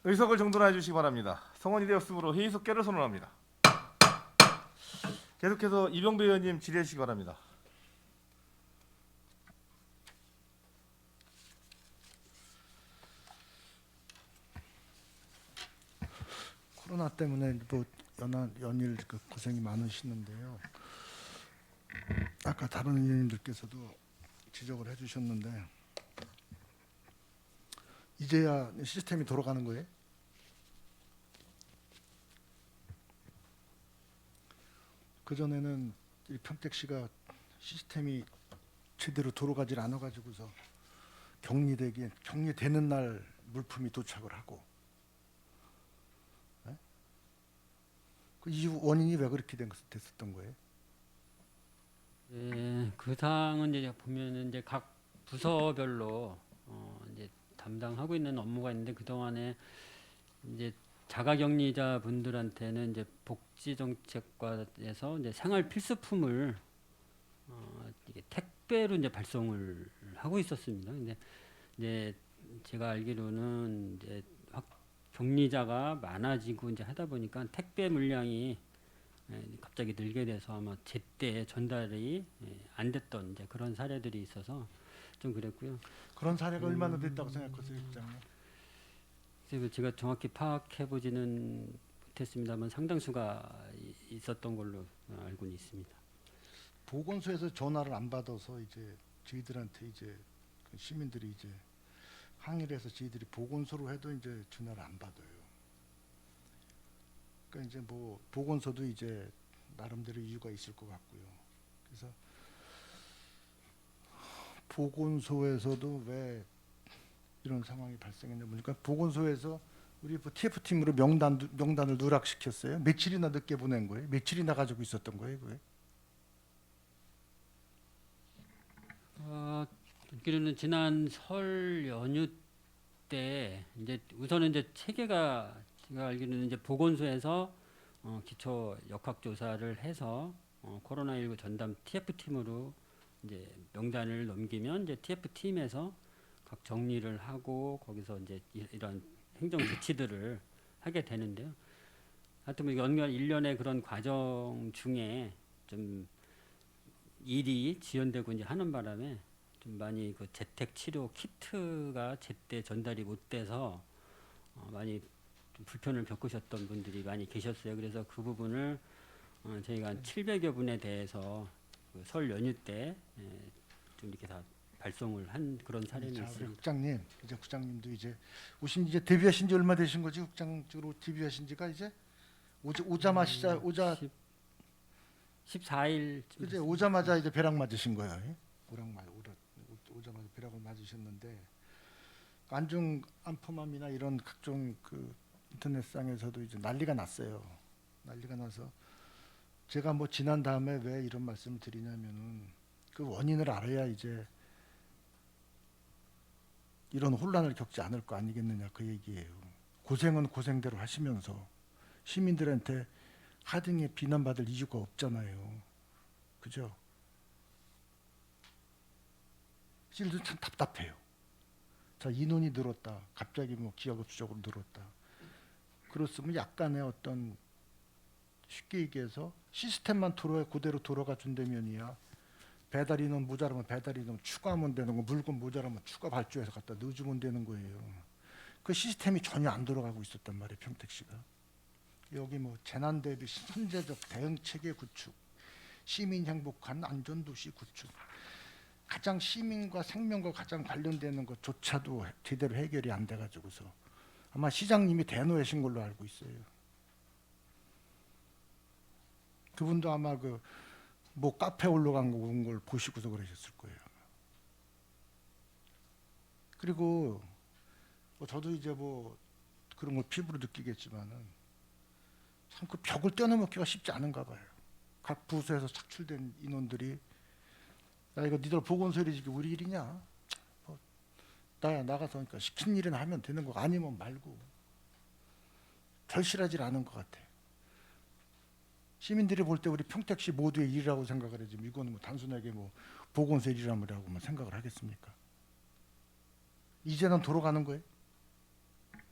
의석을 정돈해 주시기 바랍니다. 성원이 되었으므로 회의석 깨를 선언합니다. 계속해서 이병배 의원님 질의해 주시기 바랍니다. 코로나 때문에 뭐 연일 그 고생이 많으시는데요. 아까 다른 의원님들께서도 지적을 해주셨는데 이제야 시스템이 돌아가는 거예요? 그 전에는 이 평택시가 시스템이 제대로 돌아가질 않아가지고서 격리되는 날 물품이 도착을 하고 그 이유 원인이 왜 그렇게 됐었던 거예요? 예, 그 사항은 이제 보면은 이제 각 부서별로 이제 담당하고 있는 업무가 있는데 그 동안에 이제 자가격리자 분들한테는 이제 복지정책과에서 이제 생활 필수품을 이게 택배로 이제 발송을 하고 있었습니다. 근데 이제 제가 알기로는 이제 격리자가 많아지고 이제 하다 보니까 택배 물량이 갑자기 늘게 돼서 아마 제때 전달이 안 됐던 이제 그런 사례들이 있어서 좀 그랬고요. 그런 사례가 얼마나 됐다고 생각하세요, 국장님? 그래서 제가 정확히 파악해 보지는 못했습니다만 상당수가 있었던 걸로 알고는 있습니다. 보건소에서 전화를 안 받아서 이제 저희들한테 이제 그 시민들이 이제 항의를 해서 저희들이 보건소로 해도 이제 전화를 안 받아요. 그러니까 이제 뭐 보건소도 이제 나름대로 이유가 있을 것 같고요. 그래서 보건소에서도 왜 이런 상황이 발생했냐 보니까 보건소에서 우리 뭐 TF팀으로 명단을 누락시켰어요. 며칠이나 늦게 보낸 거예요. 며칠이나 가지고 있었던 거예요, 그게. 듣기로는 지난 설 연휴 때 이제 우선은 이제 체계가 제가 알기로는 이제 보건소에서 기초 역학 조사를 해서 코로나19 전담 TF 팀으로 이제 명단을 넘기면 이제 TF 팀에서 각 정리를 하고 거기서 이제 이런 행정 조치들을 하게 되는데요. 하여튼 뭐 연간 1년의 그런 과정 중에 좀 일이 지연되고 이제 하는 바람에 좀 많이 그 재택 치료 키트가 제때 전달이 못 돼서 많이 좀 불편을 겪으셨던 분들이 많이 계셨어요. 그래서 그 부분을 저희가 한 700여 분에 대해서 그 설 연휴 때 좀 이렇게 다 발송을 한 그런 사례는 자, 우리 있습니다. 국장님, 이제 국장님도 이제 이제 데뷔하신 지 얼마 되신 거지? 국장으로 데뷔하신 지가 이제 오자 14일 이제 오자마자 이제 벼락 맞으신 거예요. 예? 오자마자 벼락을 맞으셨는데 안중 안포맘이나 이런 각종 그 인터넷상에서도 이제 난리가 났어요. 난리가 나서 제가 뭐 지난 다음에 왜 이런 말씀을 드리냐면은 그 원인을 알아야 이제 이런 혼란을 겪지 않을 거 아니겠느냐 그 얘기예요. 고생은 고생대로 하시면서 시민들한테 하등에 비난받을 이유가 없잖아요. 그죠? 실도 참 답답해요. 자, 인원이 늘었다. 갑자기 뭐 기하급수적으로 늘었다. 그렇으면 약간의 어떤 쉽게 얘기해서 시스템만 그대로 돌아가 준다면이야. 배달 인원 모자라면 배달 인원 추가하면 되는 거, 물건 모자라면 추가 발주해서 갖다 넣어주면 되는 거예요. 그 시스템이 전혀 안 돌아가고 있었단 말이에요, 평택시가. 여기 뭐 재난 대비 선제적 대응 체계 구축, 시민 행복한 안전도시 구축, 가장 시민과 생명과 가장 관련되는 것조차도 제대로 해결이 안 돼가지고서 아마 시장님이 대노하신 걸로 알고 있어요. 그분도 아마 그 뭐 카페 올라간 걸 보시고서 그러셨을 거예요. 그리고 뭐 저도 이제 뭐 그런 걸 피부로 느끼겠지만은 참 그 벽을 떼어넘기가 쉽지 않은가 봐요. 각 부서에서 착출된 인원들이 야 이거 니들 보건소리 지금 우리 일이냐? 뭐, 나야 나가서 그러니까 시킨 일이나 하면 되는 거 아니면 말고 절실하지 않은 것 같아. 시민들이 볼 때 우리 평택시 모두의 일이라고 생각을 하지 이거는 뭐 단순하게 뭐 보건소 일이라고 생각을 하겠습니까? 이제는 돌아가는 거예요?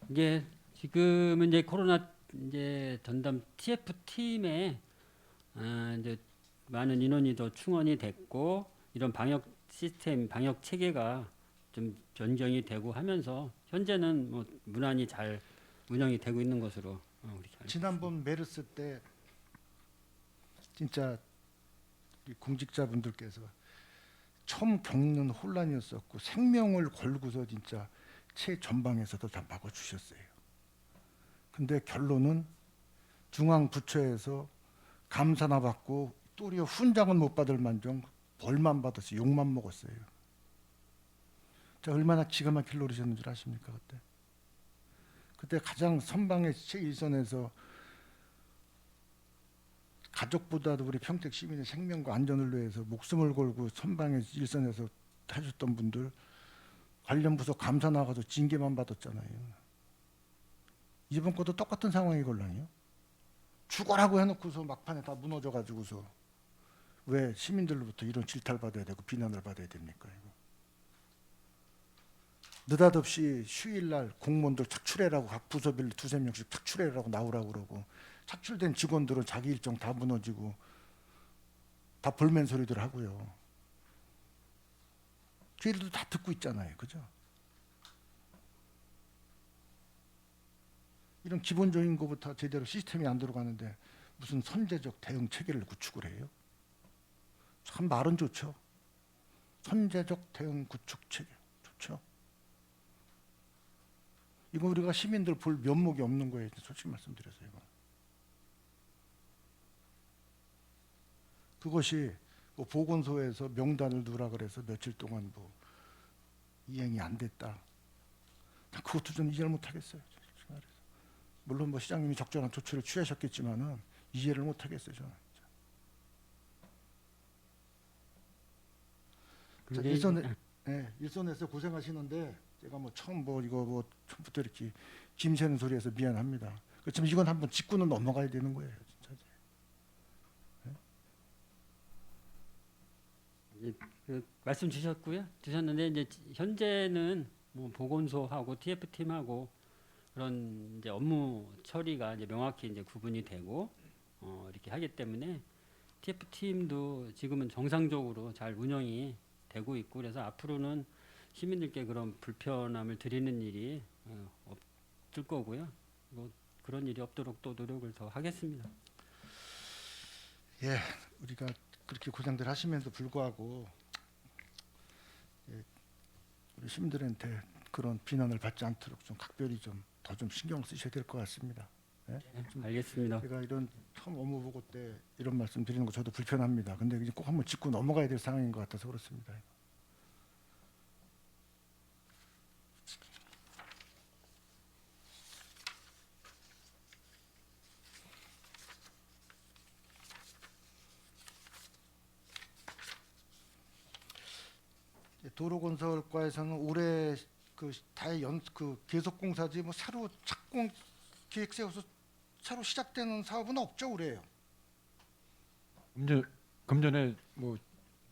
이게 지금은 이제 코로나 이제 전담 TF 팀에 이제 많은 인원이 더 충원이 됐고 이런 방역 시스템, 방역 체계가 좀 변경이 되고 하면서 현재는 뭐 무난히 잘 운영이 되고 있는 것으로 그렇게 알고 지난번 메르스 때 진짜 이 공직자분들께서 처음 겪는 혼란이었었고 생명을 걸고서 진짜 최전방에서도 다 막아주셨어요. 근데 결론은 중앙부처에서 감사나 받고 또리어 훈장은 못 받을 만정 벌만 받았어요. 욕만 먹었어요. 자, 얼마나 기가 막힐 노릇이었는 줄 아십니까 그때? 그때 가장 선방의 최일선에서 가족보다도 우리 평택 시민의 생명과 안전을 위해서 목숨을 걸고 선방의 일선에서 해줬던 분들 관련 부서 감사 나가서 징계만 받았잖아요. 이번 것도 똑같은 상황이 걸라니요. 죽어라고 해놓고서 막판에 다 무너져가지고서 왜 시민들로부터 이런 질타를 받아야 되고 비난을 받아야 됩니까? 이거. 느닷없이 휴일날 공무원들 착출해라고 각 부서별로 두세 명씩 착출해라고 나오라고 그러고 착출된 직원들은 자기 일정 다 무너지고 다 볼멘 소리들 하고요. 저희들도 다 듣고 있잖아요. 그죠? 이런 기본적인 것부터 제대로 시스템이 안 들어가는데 무슨 선제적 대응 체계를 구축을 해요? 참 말은 좋죠. 선제적 대응 구축 체계 좋죠. 이거 우리가 시민들 볼 면목이 없는 거예요. 솔직히 말씀드려서 이거. 그것이 뭐 보건소에서 명단을 두라 그래서 며칠 동안 뭐 이행이 안 됐다. 그것도 좀 이해를 못 하겠어요. 물론 뭐 시장님이 적절한 조치를 취하셨겠지만은 이해를 못 하겠어요. 저는. 자, 일선에서 고생하시는데 제가 뭐 처음 뭐 이거 뭐 처음부터 이렇게 김새는 소리해서 미안합니다. 그렇지만 이건 한번 짚고는 넘어가야 되는 거예요. 진짜. 말씀 주셨는데 이제 현재는 뭐 보건소하고 TF 팀하고 그런 이제 업무 처리가 이제 명확히 이제 구분이 되고 이렇게 하기 때문에 TF 팀도 지금은 정상적으로 잘 운영이 되고 있고 그래서 앞으로는 시민들께 그런 불편함을 드리는 일이 없을 거고요. 뭐 그런 일이 없도록 또 노력을 더 하겠습니다. 예, 우리가 그렇게 고생들 하시면서 불구하고 예, 우리 시민들한테 그런 비난을 받지 않도록 좀 각별히 좀 더 좀 신경 쓰셔야 될 것 같습니다. 예? 알겠습니다. 제가 이런 처음 업무 보고 때 이런 말씀 드리는 거 저도 불편합니다. 근데 이제 꼭 한번 짚고 넘어가야 될 상황인 것 같아서 그렇습니다. 도로건설과에서는 올해 그 다의 그 계속 공사지 뭐 새로 착공 계획 세워서 새로 시작되는 사업은 없죠 올해요. 금전에 뭐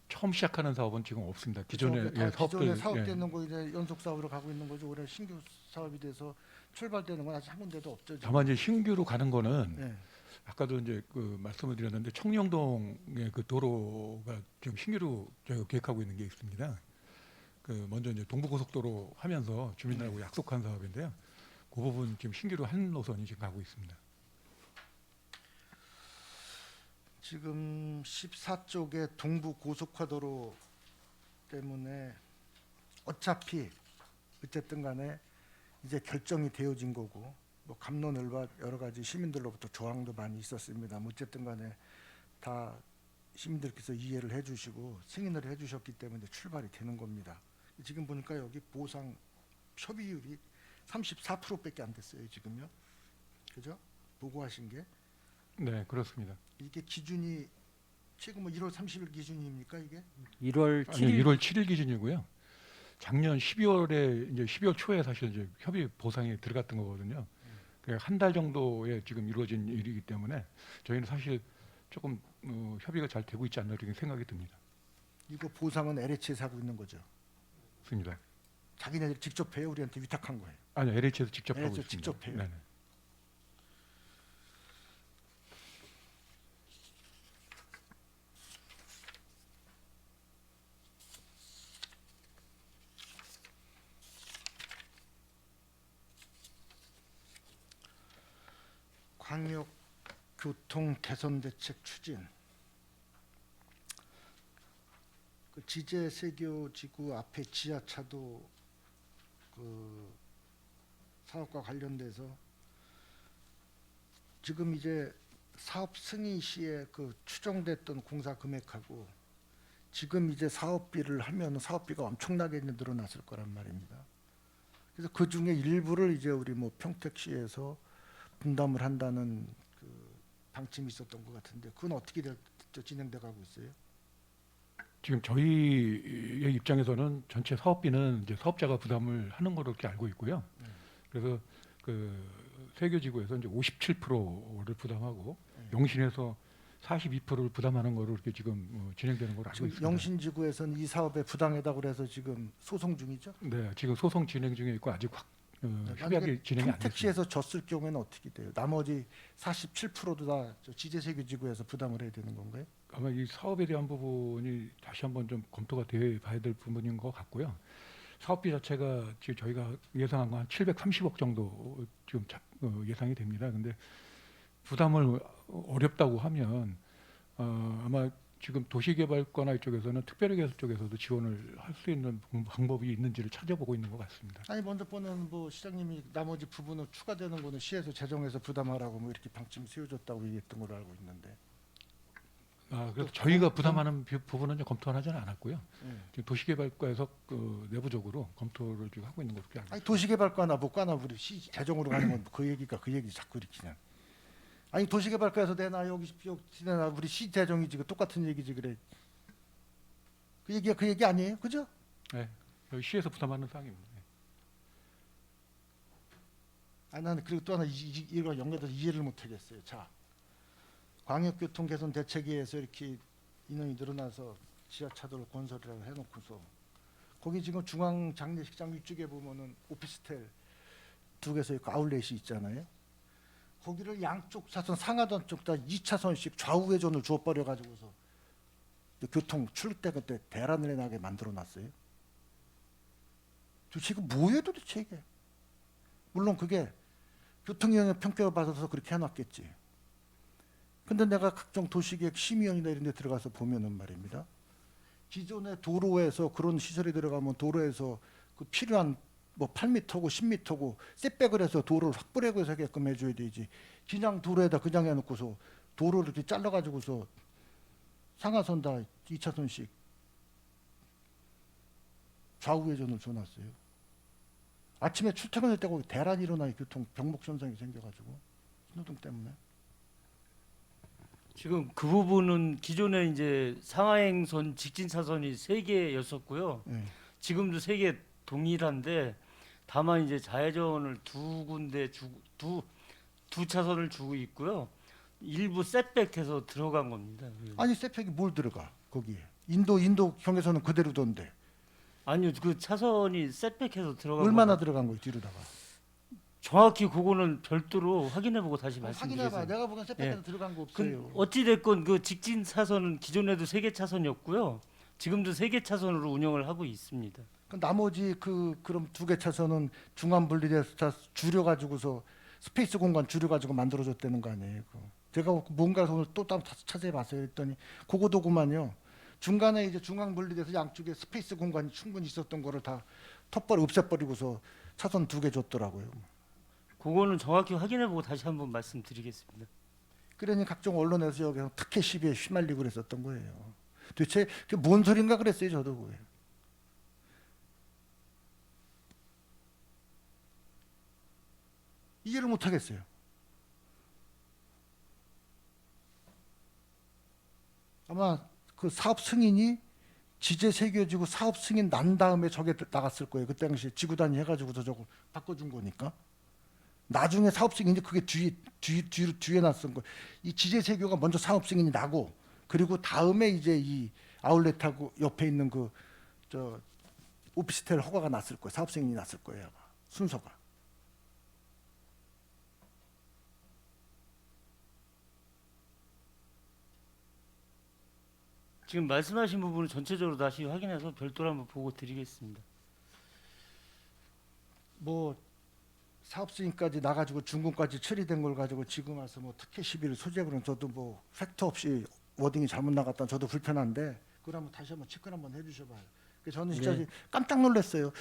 처음 시작하는 사업은 지금 없습니다. 기존에 기존에 사업들 사업되는 거 이제 연속 사업으로 가고 있는 거죠. 올해 신규 사업이 돼서 출발되는 건 아직 한 군데도 없죠. 지금. 다만 이제 신규로 가는 거는 네. 아까도 이제 그 말씀을 드렸는데 청량동의 그 도로가 지금 신규로 저희가 계획하고 있는 게 있습니다. 그 먼저 이제 동부고속도로 하면서 주민들하고 약속한 사업인데요. 그 부분 지금 신규로 한 노선이 지금 가고 있습니다. 지금 14쪽의 동부 고속화도로 때문에 어차피 어쨌든 간에 이제 결정이 되어진 거고 뭐 갑론을박 여러 가지 시민들로부터 저항도 많이 있었습니다. 어쨌든 간에 다 시민들께서 이해를 해주시고 승인을 해주셨기 때문에 출발이 되는 겁니다. 지금 보니까 여기 보상 협의율이 34%밖에 안 됐어요. 지금요. 그죠? 보고하신 게. 네, 그렇습니다. 이게 기준이 지금 뭐 1월 30일 기준입니까 이게? 1월 아니, 7일 1월 7일 기준이고요. 작년 12월에 이제 12월 초에 사실 이제 협의 보상이 들어갔던 거거든요. 한 달 정도에 지금 이루어진 일이기 때문에 저희는 사실 조금 협의가 잘 되고 있지 않나 이렇게 생각이 듭니다. 이거 보상은 LH에서 하고 있는 거죠. 맞습니다. 자기네들이 직접 해요? 우리한테 위탁한 거예요? 아니요, LH에서 직접 하고 LH 서 있습니다. 직접 해요? 네네. 광역 교통 개선 대책 추진. 그 지제 세교 지구 앞에 지하차도 그 사업과 관련돼서 지금 이제 사업 승인 시에 그 추정됐던 공사 금액하고 지금 이제 사업비를 하면 사업비가 엄청나게 이제 늘어났을 거란 말입니다. 그래서 그 중에 일부를 이제 우리 뭐 평택시에서 분담을 한다는 그 방침이 있었던 것 같은데 그건 어떻게 진행돼 가고 있어요? 지금 저희의 입장에서는 전체 사업비는 이제 사업자가 부담을 하는 거로 이렇게 알고 있고요. 그래서 그 세교지구에서 이제 57%를 부담하고 영신에서 42%를 부담하는 거로 이렇게 지금 진행되는 걸로 알고 지금 있습니다. 영신지구에서는 이 사업에 부당하다고 그래서 지금 소송 중이죠? 네, 지금 소송 진행 중에 있고 아직 협약이 진행이 안 됐습니다. 평택시에서 졌을 경우에는 어떻게 돼요? 나머지 47%도 다 지제세교지구에서 부담을 해야 되는 건가요? 아마 이 사업에 대한 부분이 다시 한번 좀 검토가 돼 봐야 될 부분인 것 같고요. 사업비 자체가 지금 저희가 예상한 거 한 730억 정도 지금 예상이 됩니다. 근데 부담을 어렵다고 하면 아마 지금 도시개발과나 이쪽에서는 특별회계사 쪽에서도 지원을 할 수 있는 방법이 있는지를 찾아보고 있는 것 같습니다. 아니 먼저 보는 뭐 시장님이 나머지 부분은 추가되는 거는 시에서 재정에서 부담하라고 뭐 이렇게 방침 세워줬다고 얘기했던 걸로 알고 있는데. 그래서 저희가 부담하는 부분은 좀 검토하지는 않았고요. 예. 지금 도시개발과에서 그 내부적으로 검토를 지금 하고 있는 것으로 알고 아니 있습니다. 도시개발과나 뭐과나 우리 시 재정으로 가는 건 그 얘기가 그 얘기 자꾸 일으키냐. 아니 도시개발과에서 내놔 여기 내놔 우리 시 재정이지 그 똑같은 얘기지 그래. 그 얘기가 그 얘기 아니에요, 그죠? 네, 여기 시에서 부담하는 사항입니다. 네. 아니 나는 그리고 또 하나 이거 연결돼서 이해를 못하겠어요. 자, 광역교통 개선 대책위에서 이렇게 인원이 늘어나서 지하차도를 건설을 해놓고서 거기 지금 중앙 장례식장 위쪽에 보면은 오피스텔 두 개서 있고 아울렛이 있잖아요. 거기를 양쪽 차선 상하단 쪽 다 2차선씩 좌우회전을 줘버려 가지고서 교통 출퇴 그때 대란을 해나게 만들어놨어요. 도대체 이거 뭐예요 도대체 이게? 물론 그게 교통영향 평가를 받아서 그렇게 해놨겠지. 근데 내가 각종 도시계획 심의원이나 이런 데 들어가서 보면은 말입니다. 기존의 도로에서 그런 시설이 들어가면 도로에서 그 필요한 뭐 8m고 10m고 셋백을 해서 도로를 확보하고 하게끔 해줘야 되지. 그냥 도로에다 그냥 해놓고서 도로를 이렇게 잘라가지고서 상하선 다 2차선씩 좌우회전을 줘놨어요. 아침에 출퇴근할 때 거기 대란이 일어나요. 교통 병목 현상이 생겨가지고 신호등 때문에. 지금 그 부분은 기존에 이제 상하행선 직진 차선이 3개였었고요. 네. 지금도 3개 동일한데 다만 이제 좌회전을 두 군데 두 차선을 주고 있고요. 일부 셋백해서 들어간 겁니다. 아니 셋백이 뭘 들어가 거기에? 인도 경에서는 그대로던데 아니요, 그 차선이 셋백해서 들어간 얼마나 거는 들어간 거예요 뒤로다가? 정확히 그거는 별도로 확인해보고 다시 확인해봐. 말씀드리겠습니다. 내가 보기엔 셋백에서 예. 들어간 거 없어요. 어찌됐건 그 직진 차선은 기존에도 3개 차선이었고요. 지금도 3개 차선으로 운영을 하고 있습니다. 그 나머지 그럼 2개 차선은 중간 분리돼서 다 줄여가지고서 스페이스 공간 줄여가지고 만들어줬다는 거 아니에요? 제가 뭔가 오늘 또 찾아봤어요. 했더니 그거도구만요. 중간에 이제 중앙 분리돼서 양쪽에 스페이스 공간이 충분히 있었던 거를 다 턱벌이 없애버리고서 차선 2개 줬더라고요. 그거는 정확히 확인해보고 다시 한번 말씀드리겠습니다. 그러니 각종 언론에서 여기 특혜 시비에 휘말리고 그랬었던 거예요. 도대체 그게 뭔 소린가 그랬어요, 저도 그게. 이해를 못 하겠어요. 아마 그 사업 승인이 지제 세교지구 사업 승인 난 다음에 저게 나갔을 거예요. 그때 당시에 지구단위 해가지고서 저거 바꿔준 거니까. 나중에 사업 승인이 그게 뒤에 났은 거예요. 이 지제 세교가 먼저 사업 승인이 나고 그리고 다음에 이제 이 아울렛하고 옆에 있는 그 저 오피스텔 허가가 났을 거예요. 사업 승인이 났을 거예요. 아마. 순서가. 지금 말씀하신 부분을 전체적으로 다시 확인해서 별도로 한번 보고 드리겠습니다. 뭐 사업 승인까지 나가지고 준공까지 처리된 걸 가지고 지금 와서 뭐 특혜 시비를 소재로는 저도 뭐 팩트 없이 워딩이 잘못 나갔다 저도 불편한데 그걸 한번 다시 한번 체크를 한번 해주셔봐요. 저는 진짜 네. 깜짝 놀랐어요.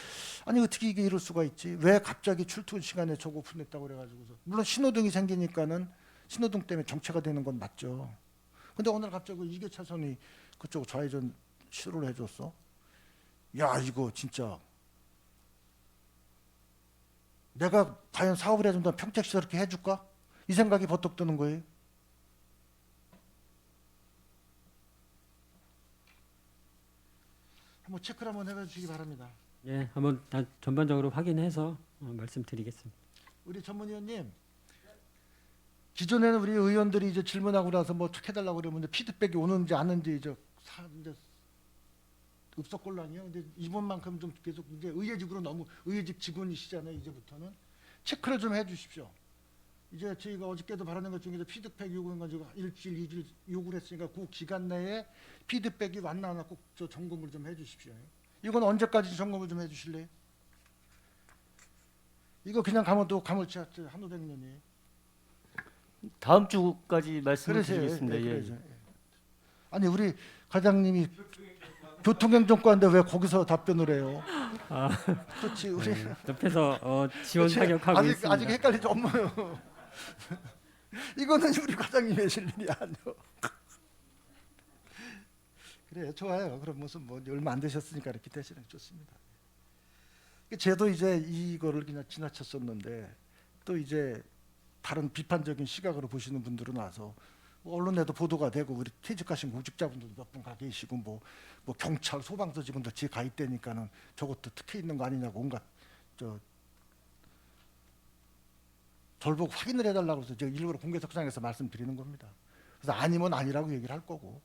아니 어떻게 이게 이럴 수가 있지? 왜 갑자기 출퇴근 시간에 저거 오픈했다고 그래가지고서 물론 신호등이 생기니까는 신호등 때문에 정체가 되는 건 맞죠. 근데 오늘 갑자기 이게 차선이 그쪽 좌회전 시도를 해줬어. 야 이거 진짜 내가 과연 사업을 해준다면 평택시 저렇게 해줄까? 이 생각이 버떡 드는 거예요. 한번 체크를 한번 해주시기 바랍니다. 예, 한번 다 전반적으로 확인해서 말씀드리겠습니다. 우리 전문위원님, 기존에는 우리 의원들이 이제 질문하고 나서 뭐 해달라고 그러면 피드백이 오는지 안 오는지 이제 읍석곤란이요. 근데 이번만큼 좀 계속 이제 의회직으로 너무 의회직 직원이시잖아요. 이제부터는 체크를 좀 해주십시오. 이제 저희가 어저께도 발언한 것 중에서 피드백 요구한 가지고 일주일, 이주일 요구를 했으니까 그 기간 내에 피드백이 왔나 안 왔나 꼭 저 점검을 좀 해주십시오. 이건 언제까지 점검을 좀 해주실래요? 이거 그냥 가면 또 가물치 한오백 년이. 다음 주까지 말씀을 그러세요. 드리겠습니다. 예, 예. 그러죠. 예. 아니 우리 과장님이 교통행정과인데 왜 거기서 답변을 해요? 아, 그렇지 우리 옆에서 지원 그치? 사격하고 아직 있습니다. 아직 헷갈리지 엄마요. 이거는 우리 과장님이 하실 일이 아니요. 그래 좋아요. 그럼 무슨 뭐 얼마 안 되셨으니까 이렇게 되시는 게 좋습니다. 저도 이제 이거를 그냥 지나쳤었는데 또 이제 다른 비판적인 시각으로 보시는 분들은 와서 뭐 언론에도 보도가 되고 우리 퇴직하신 공직자분들도 몇 분 가 계시고 뭐 경찰 소방서 직원들 뒤에 가 있다니까는 저것도 특혜 있는 거 아니냐고 온갖 저를 보고 확인을 해달라고 해서 제가 일부러 공개석상에서 말씀드리는 겁니다. 그래서 아니면 아니라고 얘기를 할 거고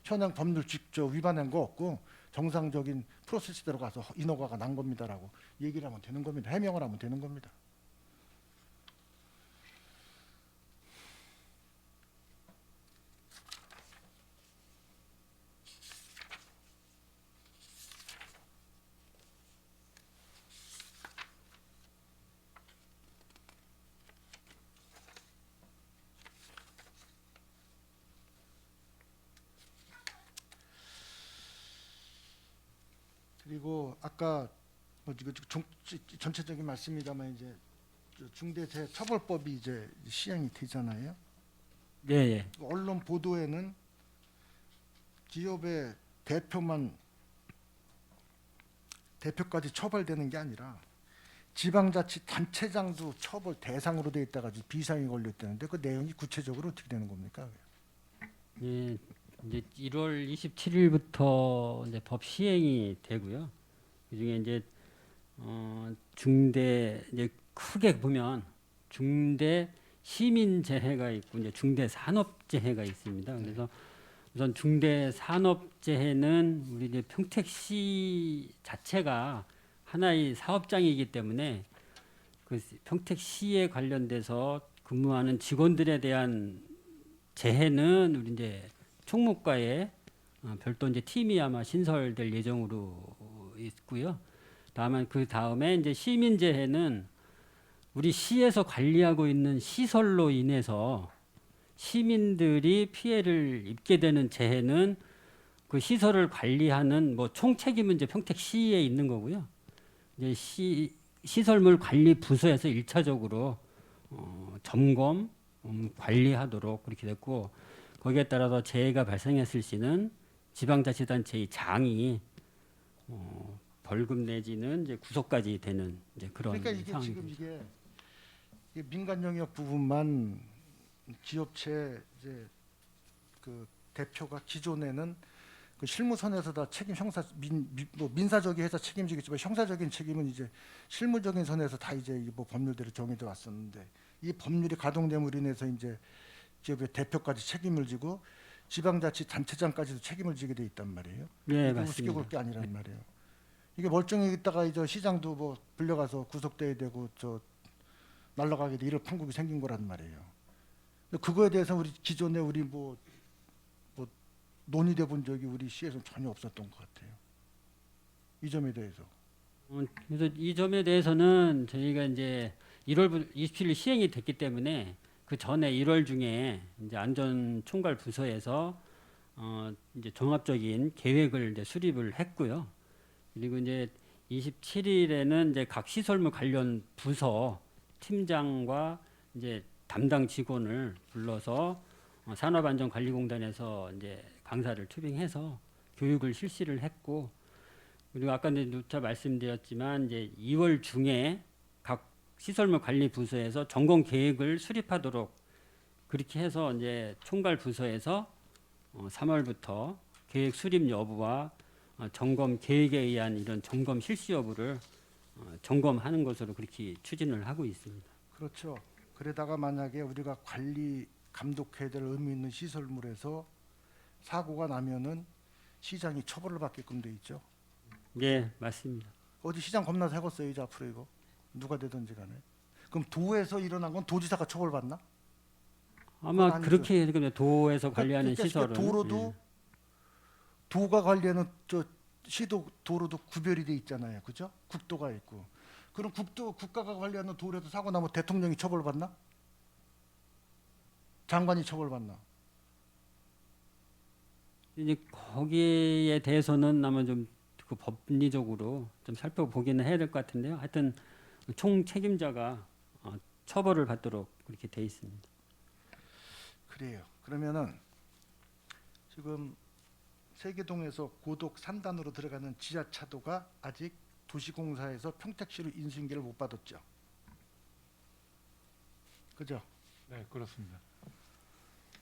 현행 법률 직접 위반한 거 없고 정상적인 프로세스대로 가서 인허가가 난 겁니다라고 얘기를 하면 되는 겁니다. 해명을 하면 되는 겁니다. 그리고 아까 뭐 이거 전체적인 말씀입니다만 이제 중대재해처벌법이 이제 시행이 되잖아요. 예, 예. 언론 보도에는 기업의 대표까지 처벌되는 게 아니라 지방자치단체장도 처벌 대상으로 돼 있다가 비상이 걸렸다는데 그 내용이 구체적으로 어떻게 되는 겁니까? 예, 이제 1월 27일부터 이제 법 시행이 되고요. 그중에 이제 중대 이제 크게 보면 중대 시민재해가 있고 이제 중대 산업재해가 있습니다. 그래서 우선 중대 산업재해는 우리 이제 평택시 자체가 하나의 사업장이기 때문에 그 평택시에 관련돼서 근무하는 직원들에 대한 재해는 우리 이제 총무과에 별도 이제 팀이 아마 신설될 예정으로 있고요. 다만 그 다음에 이제 시민재해는 우리 시에서 관리하고 있는 시설로 인해서 시민들이 피해를 입게 되는 재해는 그 시설을 관리하는 뭐 총책임은 이제 평택시에 있는 거고요. 이제 시설물 관리 부서에서 1차적으로 점검, 관리하도록 그렇게 됐고 거기에 따라서 재해가 발생했을 시는 지방자치단체의 장이 벌금 내지는 이제 구속까지 되는 이제 그런 그러니까 이게 상황입니다. 지금 이게 민간 영역 부분만 기업체 이제 그 대표가 기존에는 그 실무선에서 다 책임 뭐 민사적이 해서 책임지겠지만 형사적인 책임은 이제 실무적인 선에서 다 이제 뭐 법률대로 정해져 왔었는데 이 법률이 가동됨으로 인해서 이제 기업의 대표까지 책임을 지고 지방자치단체장까지도 책임을 지게 돼 있단 말이에요. 네, 이거 우습게 맞습니다. 볼 게 아니란 말이에요. 이게 멀쩡히 있다가 이제 시장도 뭐 불려가서 구속돼야 되고 저 날라가게 돼 이럴 판국이 생긴 거란 말이에요. 근데 그거에 대해서 우리 기존에 우리 뭐 논의돼 본 적이 우리 시에서는 전혀 없었던 것 같아요. 이 점에 대해서. 그래서 이 점에 대해서는 저희가 이제 1월 27일 시행이 됐기 때문에 그 전에 1월 중에 이제 안전총괄 부서에서 이제 종합적인 계획을 이제 수립을 했고요. 그리고 이제 27일에는 이제 각 시설물 관련 부서 팀장과 이제 담당 직원을 불러서 산업안전관리공단에서 이제 강사를 투빙해서 교육을 실시를 했고, 그리고 아까 이제 누차 말씀드렸지만 이제 2월 중에 각 시설물 관리 부서에서 점검 계획을 수립하도록 그렇게 해서 이제 총괄 부서에서 3월부터 계획 수립 여부와 점검 계획에 의한 이런 점검 실시 여부를 점검하는 것으로 그렇게 추진을 하고 있습니다. 그렇죠. 그러다가 만약에 우리가 관리 감독해야 될 의미 있는 시설물에서 사고가 나면은 시장이 처벌을 받게끔 돼 있죠. 네, 맞습니다. 어디 시장 겁나서 해봤어요 이제 앞으로 이거 누가 되든지 간에. 그럼 도에서 일어난 건 도지사가 처벌받나? 아마 아니죠. 그렇게 도에서 관리하는 그러니까 시설은 도로도 도가 관리하는 저 시도 도로도 구별이 돼 있잖아요, 그죠? 국도가 있고. 그럼 국가가 관리하는 도로에서 사고 나면 대통령이 처벌받나? 장관이 처벌받나? 이제 거기에 대해서는 아마 좀 그 법리적으로 좀 살펴보기는 해야 될 것 같은데요. 하여튼 총 책임자가 처벌을 받도록 그렇게 돼 있습니다. 그래요. 그러면은 지금 세계동에서 고독 3단으로 들어가는 지하차도가 아직 도시공사에서 평택시로 인수인계를 못 받았죠. 그죠? 네, 그렇습니다.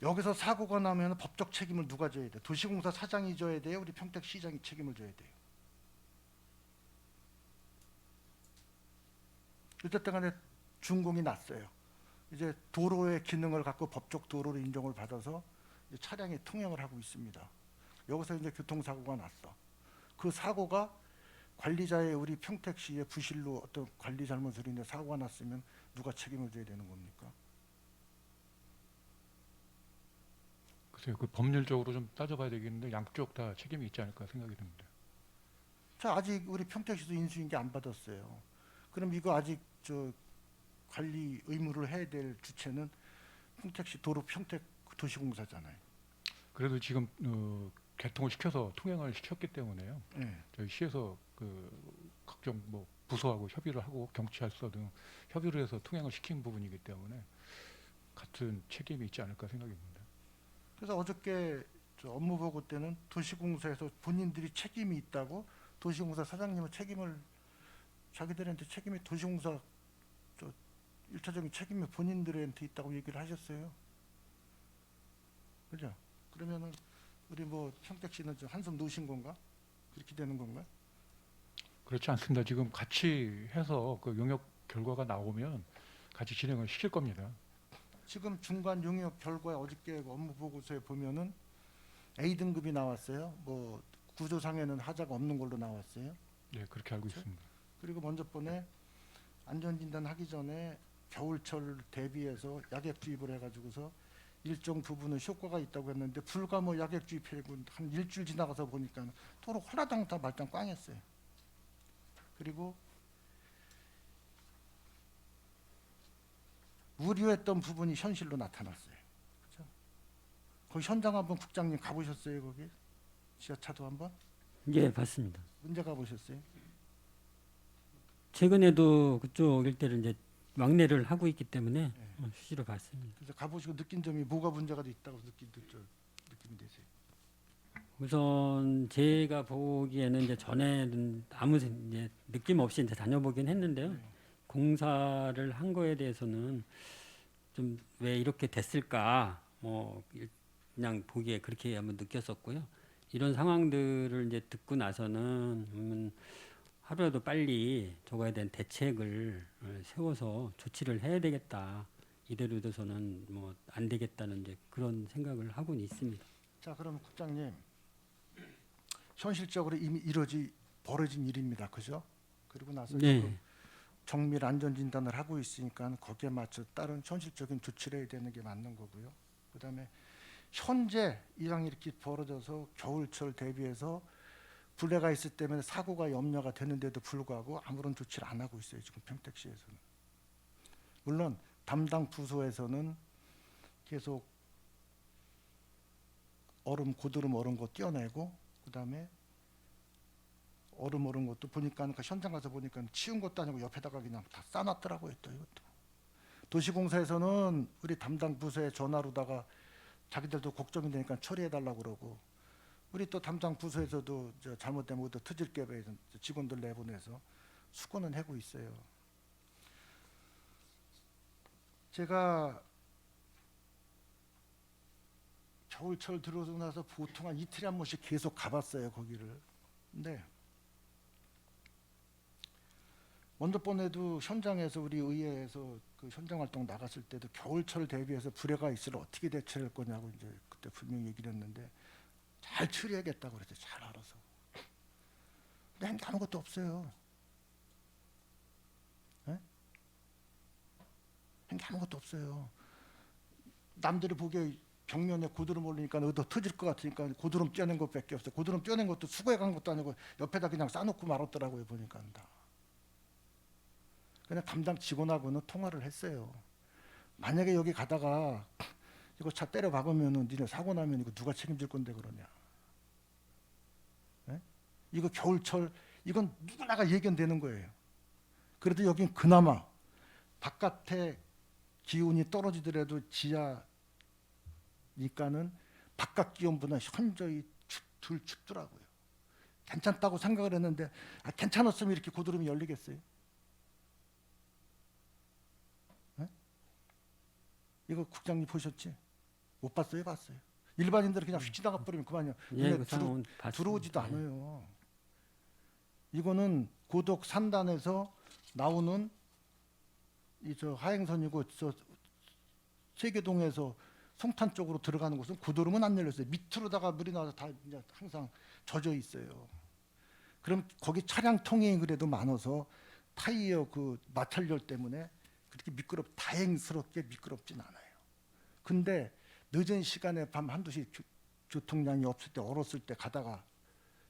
여기서 사고가 나면 법적 책임을 누가 져야 돼? 도시공사 사장이 져야 돼요? 우리 평택시장이 책임을 져야 돼요? 어쨌든 간에 준공이 났어요. 이제 도로의 기능을 갖고 법적 도로로 인정을 받아서 이제 차량이 통행을 하고 있습니다. 여기서 이제 교통사고가 났어. 그 사고가 관리자의 우리 평택시의 부실로 어떤 관리 잘못으로 인해 사고가 났으면 누가 책임을 져야 되는 겁니까? 글쎄요, 그 법률적으로 좀 따져봐야 되겠는데 양쪽 다 책임이 있지 않을까 생각이 듭니다. 자, 아직 우리 평택시도 인수인계 안 받았어요. 그럼 이거 아직 저 관리 의무를 해야 될 주체는 평택시 도로 평택 도시공사잖아요. 그래도 지금 개통을 시켜서 통행을 시켰기 때문에요. 네. 저희 시에서 그 각종 뭐 부서하고 협의를 하고 경찰서 등 협의를 해서 통행을 시킨 부분이기 때문에 같은 책임이 있지 않을까 생각이 듭니다. 그래서 어저께 저 업무 보고 때는 도시공사에서 본인들이 책임이 있다고 도시공사 사장님은 책임을 자기들한테 책임이 도시공사 저 1차적인 책임이 본인들한테 있다고 얘기를 하셨어요. 그죠? 그러면은 우리 뭐 평택시는 좀 한숨 놓으신 건가? 그렇게 되는 건가? 그렇지 않습니다. 지금 같이 해서 그 용역 결과가 나오면 같이 진행을 시킬 겁니다. 지금 중간 용역 결과에 어저께 업무 보고서에 보면은 A 등급이 나왔어요. 뭐 구조상에는 하자가 없는 걸로 나왔어요. 네, 그렇게 알고 그렇죠? 있습니다. 그리고 먼저 번에 안전진단 하기 전에 겨울철 대비해서 약액 주입을 해가지고서 일정 부분은 효과가 있다고 했는데 불과 뭐 약액 주입하고 한 일주일 지나가서 보니까 도로 홀라당 다 말짱 꽝했어요. 그리고 우려했던 부분이 현실로 나타났어요. 그렇죠? 거기 현장 한번 국장님 가보셨어요? 거기 지하차도 한번 예, 봤습니다. 문제 가보셨어요? 최근에도 그쪽 일대를 이제 왕래를 하고 있기 때문에 수시로 봤습니다. 그래서 가보시고 느낀 점이 뭐가 문제가 있다고 느낌이 되세요? 우선 제가 보기에는 이제 전에는 아무 이제 느낌 없이 이제 다녀보긴 했는데요. 네. 공사를 한 거에 대해서는 좀 왜 이렇게 됐을까 뭐 그냥 보기에 그렇게 한번 느꼈었고요. 이런 상황들을 이제 듣고 나서는 하루라도 빨리 저거에 대한 대책을 세워서 조치를 해야 되겠다. 이대로 둬서는 뭐 안 되겠다는 이제 그런 생각을 하고는 있습니다. 자, 그럼 국장님 현실적으로 이미 이루어진 벌어진 일입니다. 그죠? 그리고 나서 네. 지금 정밀 안전 진단을 하고 있으니까 거기에 맞춰 따른 현실적인 조치를 해야 되는 게 맞는 거고요. 그다음에 현재 이왕 이렇게 벌어져서 겨울철 대비해서 불레가 있을 때문에 사고가 염려가 되는데도 불구하고 아무런 조치를 안 하고 있어요. 지금 평택시에서는. 물론 담당 부서에서는 계속 고드름 얼은 거 떼어내고 그다음에 얼음 얼은 것도 보니까 그 현장 가서 보니까 치운 것도 아니고 옆에다가 그냥 다 싸놨더라고요. 또 이것도. 도시공사에서는 우리 담당 부서에 전화로다가 자기들도 걱정이 되니까 처리해달라고 그러고 우리 또 담당 부서에서도 잘못되면 또 트질게 직원들 내보내서 수건은 하고 있어요. 제가 겨울철 들어오고 나서 보통 한 이틀에 한 번씩 계속 가봤어요 거기를. 근데 먼저 번에도 현장에서 우리 의회에서 그 현장 활동 나갔을 때도 겨울철 대비해서 불해가 있으면 어떻게 대처할 거냐고 이제 그때 분명히 얘기를 했는데 잘 처리하겠다고 그랬어요. 잘 알아서. 근데 한 게 아무것도 없어요. 한 게 아무것도 없어요. 남들이 보기에 벽면에 고드름 올리니까 어디 터질 것 같으니까 고드름 떼어낸 것밖에 없어요. 고드름 떼어낸 것도 수거해 간 것도 아니고 옆에다 그냥 싸놓고 말았더라고요. 보니까 다. 그냥 담당 직원하고는 통화를 했어요. 만약에 여기 가다가 이거 차 때려 박으면은 니네 사고 나면 이거 누가 책임질 건데 그러냐. 네? 이거 겨울철 이건 누구나가 예견되는 거예요. 그래도 여긴 그나마 바깥에 기온이 떨어지더라도 지하니까는 바깥 기온보다 현저히 덜 춥더라고요. 괜찮다고 생각을 했는데 괜찮았으면 이렇게 고드름이 열리겠어요? 네? 이거 국장님 보셨지? 못 봤어요? 봤어요. 일반인들은 그냥 휙 지나가 버리면 그만이요. 예, 그 상황은 봤습니다. 들어오지도 예. 않아요. 이거는 고덕 산단에서 나오는 이 저 하행선이고 저 세계동에서 송탄 쪽으로 들어가는 곳은 고드름은 안 열렸어요. 밑으로다가 물이 나와서 다 이제 항상 젖어 있어요. 그럼 거기 차량 통행이 그래도 많아서 타이어 그 마찰열 때문에 그렇게 다행스럽게 미끄럽진 않아요. 근데 늦은 시간에 밤 한두 시 교통량이 없을 때 얼었을 때 가다가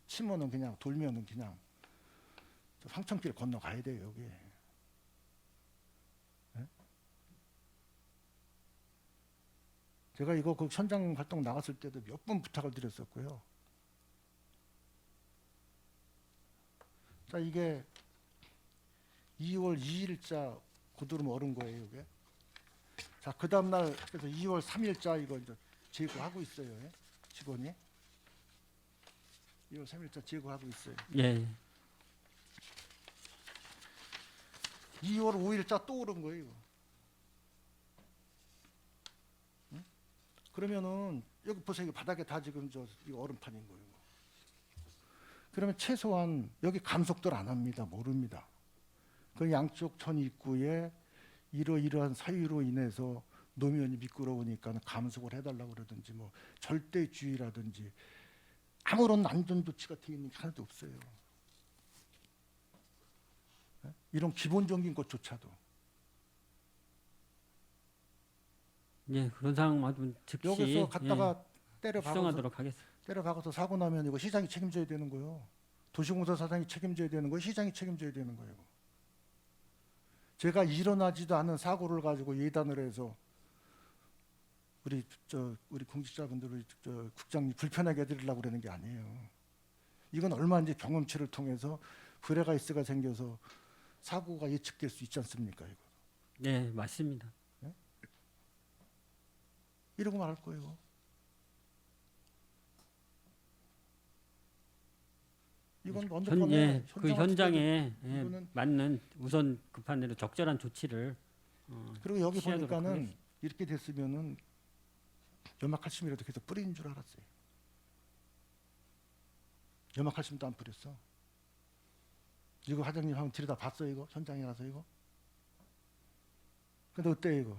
치면은 그냥 돌면은 그냥 황천길 건너가야 돼요. 여기. 네? 제가 이거 그 현장 활동 나갔을 때도 몇 번 부탁을 드렸었고요. 자, 이게 2월 2일자 고드름 얼은 거예요, 이게. 자, 그 다음 날 그래서 2월 3일자 이거 이제 제거하고 있어요, 예? 직원이. 2월 3일자 제거하고 있어요. 예. 2월 5일자 또 오른 거예요, 이거. 응? 그러면은 여기 보세요, 이거 바닥에 다 지금 이거 얼음판인 거예요. 그러면 최소한 여기 감속들 안 합니다. 모릅니다. 그 양쪽 천 입구에 이러이러한 사유로 인해서 노면이 미끄러우니까 감속을 해달라고 그러든지 뭐 절대주의라든지 아무런 안전 조치가 되어 있는 게 하나도 없어요. 네? 이런 기본적인 것조차도. 예, 그런 상황 맞으면 즉시 여기서 갔다가 수정하도록 하겠습니다. 때려박아서 사고 나면 이거 시장이 책임져야 되는 거예요. 도시공사 사장이 책임져야 되는 거예요. 시장이 책임져야 되는 거예요. 제가 일어나지도 않은 사고를 가지고 예단을 해서 우리 공직자분들을 국장님 불편하게 해드리려고 그러는 게 아니에요. 이건 얼마인지 경험치를 통해서 브레가이스가 생겨서 사고가 예측될 수 있지 않습니까? 이거. 네, 맞습니다. 이러고 말할 거예요. 이건 먼저 그 현장에 이거는 맞는 우선 급한 대로 적절한 조치를 그리고 여기 취하도록 보니까는 하겠습니다. 이렇게 됐으면은 연막칼슘이라도 계속 뿌리는 줄 알았어요. 연막칼슘도 안 뿌렸어. 이거 과장님 한번 들여다 봤어 이거 현장에 가서 이거. 근데 어때 이거?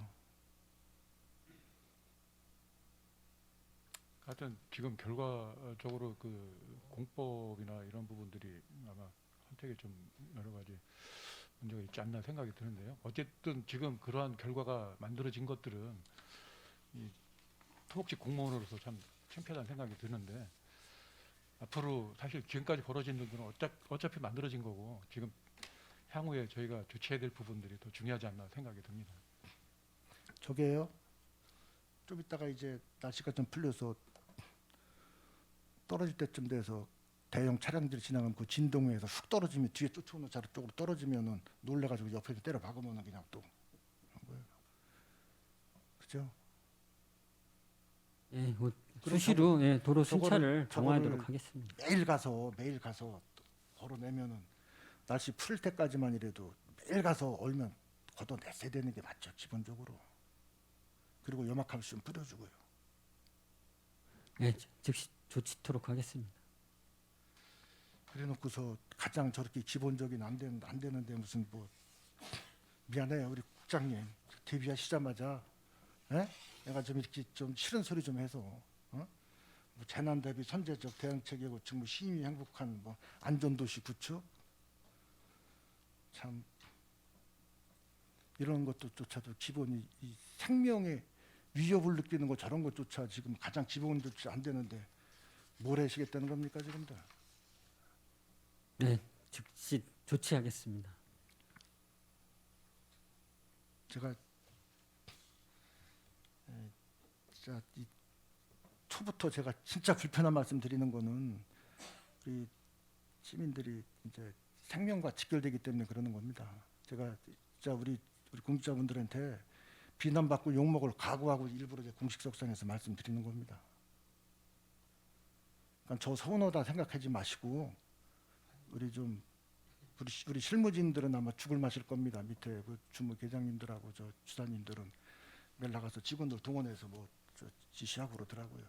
하여튼 일단 지금 결과적으로 그 공법이나 이런 부분들이 아마 선택에 좀 여러 가지 문제가 있지 않나 생각이 드는데요. 어쨌든 지금 그러한 결과가 만들어진 것들은 이 토목직 공무원으로서 참 창피하다는 생각이 드는데, 앞으로 사실 지금까지 벌어진 일들은 어차피 만들어진 거고, 지금 향후에 저희가 조치해야 될 부분들이 더 중요하지 않나 생각이 듭니다. 저게요. 좀 이따가 이제 날씨가 좀 풀려서 떨어질 때쯤 돼서 대형 차량들이 지나가면 그 진동에서 훅 떨어지면 뒤에 쫓아오는 차로 쪽으로 떨어지면은 놀래가지고 옆에서 때려 박으면은 그냥 또 그런 거예요. 그죠? 예, 뭐 그럼 수시로 예, 도로 저거를- 순찰을 저거를 강화하도록 하겠습니다. 매일 가서 걸어내면은 날씨 풀 때까지만이라도 매일 가서 얼면 걷어냈어야 되는 게 맞죠, 기본적으로. 그리고 염화칼슘 뿌려주고요. 예, 즉시 조치토록 하겠습니다. 그래놓고서 가장 저렇게 기본적인 안 되는데 무슨 뭐 미안해요 우리 국장님 데뷔하시자마자 내가 좀 이렇게 좀 싫은 소리 좀 해서 뭐 재난 대비 선제적 대응책이고 지금 시민이 행복한 뭐 안전도시 구축 참 이런 것도조차도 기본이 이 생명의 위협을 느끼는 거 저런 것조차 지금 가장 기본조차 안 되는데 뭘 하시겠다는 겁니까 지금도? 네, 즉시 조치하겠습니다. 제가 진짜 이 초부터 제가 진짜 불편한 말씀 드리는 거는 우리 시민들이 이제 생명과 직결되기 때문에 그러는 겁니다. 제가 진짜 우리 공직자분들한테 비난받고 욕먹을 각오하고 일부러 제 공식석상에서 말씀드리는 겁니다. 그러니까 저 서운하다 생각하지 마시고 우리 실무진들은 아마 죽을 맛일 겁니다. 밑에 그 주무 계장님들하고 저 주사님들은 매일 나가서 직원들 동원해서 뭐 지시하고 그러더라고요.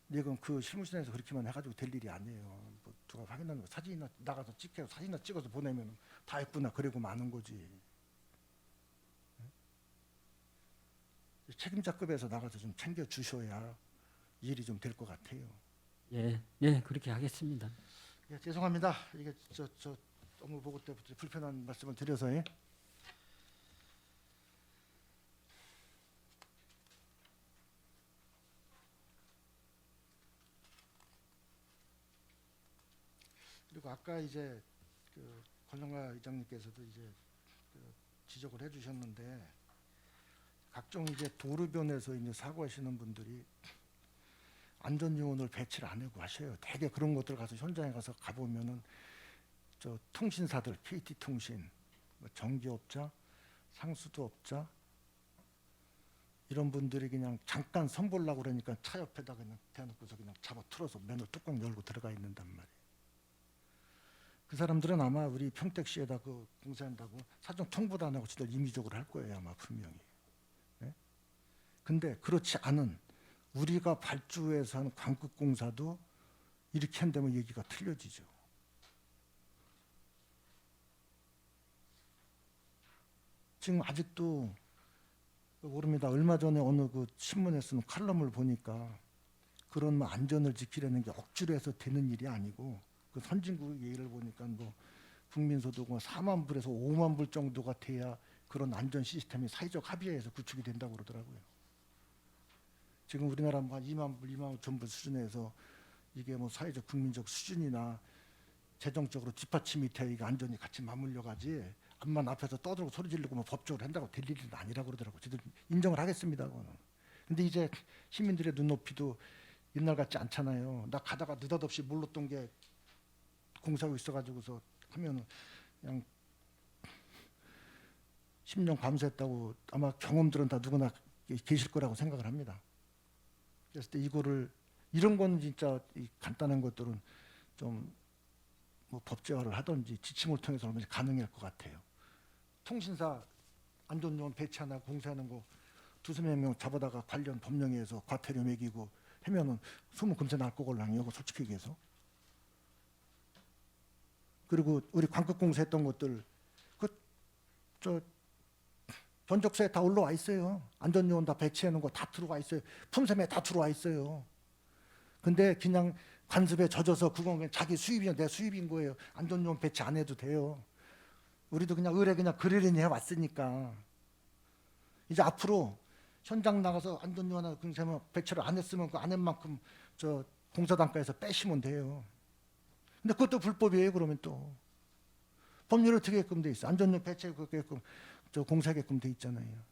근데 이건 그 실무진에서 그렇게만 해가지고 될 일이 아니에요. 뭐 누가 확인하는 거 사진이나 나가서 사진이나 찍어서 보내면 다 했구나 그러고 마는 거지. 책임자급에서 나가서 좀 챙겨 주셔야 일이 좀 될 것 같아요. 예, 예, 그렇게 하겠습니다. 예, 죄송합니다. 이게 저 업무 보고 때부터 불편한 말씀을 드려서 그리고 아까 이제 그 권영가 의장님께서도 이제 그 지적을 해주셨는데 각종 이제 도로변에서 이제 사고하시는 분들이 안전요원을 배치를 안 하고 하셔요. 되게 그런 것들 가서 현장에 가서 가보면은 저 통신사들, KT통신, 뭐 전기업자, 상수도업자 이런 분들이 그냥 잠깐 선보려고 그러니까 차 옆에다 그냥 대놓고서 그냥 잡아 틀어서 맨홀 뚜껑 열고 들어가 있는단 말이에요. 그 사람들은 아마 우리 평택시에다 그 공사한다고 사정 통보도 안 하고 지들 임의적으로 할 거예요 아마 분명히. 네? 근데 그렇지 않은 우리가 발주해서 하는 광급공사도 이렇게 한다면 얘기가 틀려지죠. 지금 아직도 모릅니다. 얼마 전에 어느 그 신문에 쓴 칼럼을 보니까 그런 뭐 안전을 지키려는 게 억지로 해서 되는 일이 아니고 그 선진국 예를 보니까 뭐 국민소득 4만 불에서 5만 불 정도가 돼야 그런 안전 시스템이 사회적 합의에서 구축이 된다고 그러더라고요. 지금 우리나라 뭐 한 2만 불, 2만 5천 불 수준에서 이게 뭐 사회적 국민적 수준이나 재정적으로 뒷받침이 돼야 이게 안전이 같이 맞물려 가지 암만 앞에서 떠들고 소리 지르고 뭐 법적으로 한다고 될 일은 아니라고 그러더라고요. 저들 인정을 하겠습니다. 그거는. 근데 이제 시민들의 눈높이도 옛날 같지 않잖아요. 나 가다가 느닷없이 몰랐던 게 공사하고 있어가지고서 하면은 그냥 10년 감수했다고 아마 경험들은 다 누구나 계실 거라고 생각을 합니다. 그랬을 때 이런 건 진짜 이 간단한 것들은 좀 뭐 법제화를 하든지 지침을 통해서 얼마든지 가능할 것 같아요. 통신사 안전요원 배치하나 공사하는 거 두세 명 잡아다가 관련 법령에서 과태료 매기고 하면은 소문 금세 날 거걸랑요. 솔직히 얘기해서. 그리고 우리 광급공사 했던 것들 그 저 견적서에 다 올라와 있어요. 안전요원 다 배치해 놓은 거 다 들어와 있어요. 품샘에 다 들어와 있어요. 근데 그냥 관습에 젖어서 그건 그냥 자기 수입이야, 내 수입인 거예요. 안전요원 배치 안 해도 돼요. 우리도 그냥 의뢰 그냥 그러려니 해왔으니까 이제 앞으로 현장 나가서 안전요원 그냥 배치를 안 했으면 그 안 한 만큼 저 공사단가에서 빼시면 돼요. 근데 그것도 불법이에요. 그러면 또 법률 어떻게 게끔 돼 있어? 안전요원 배치하게끔 저 공사하게끔 돼 있잖아요.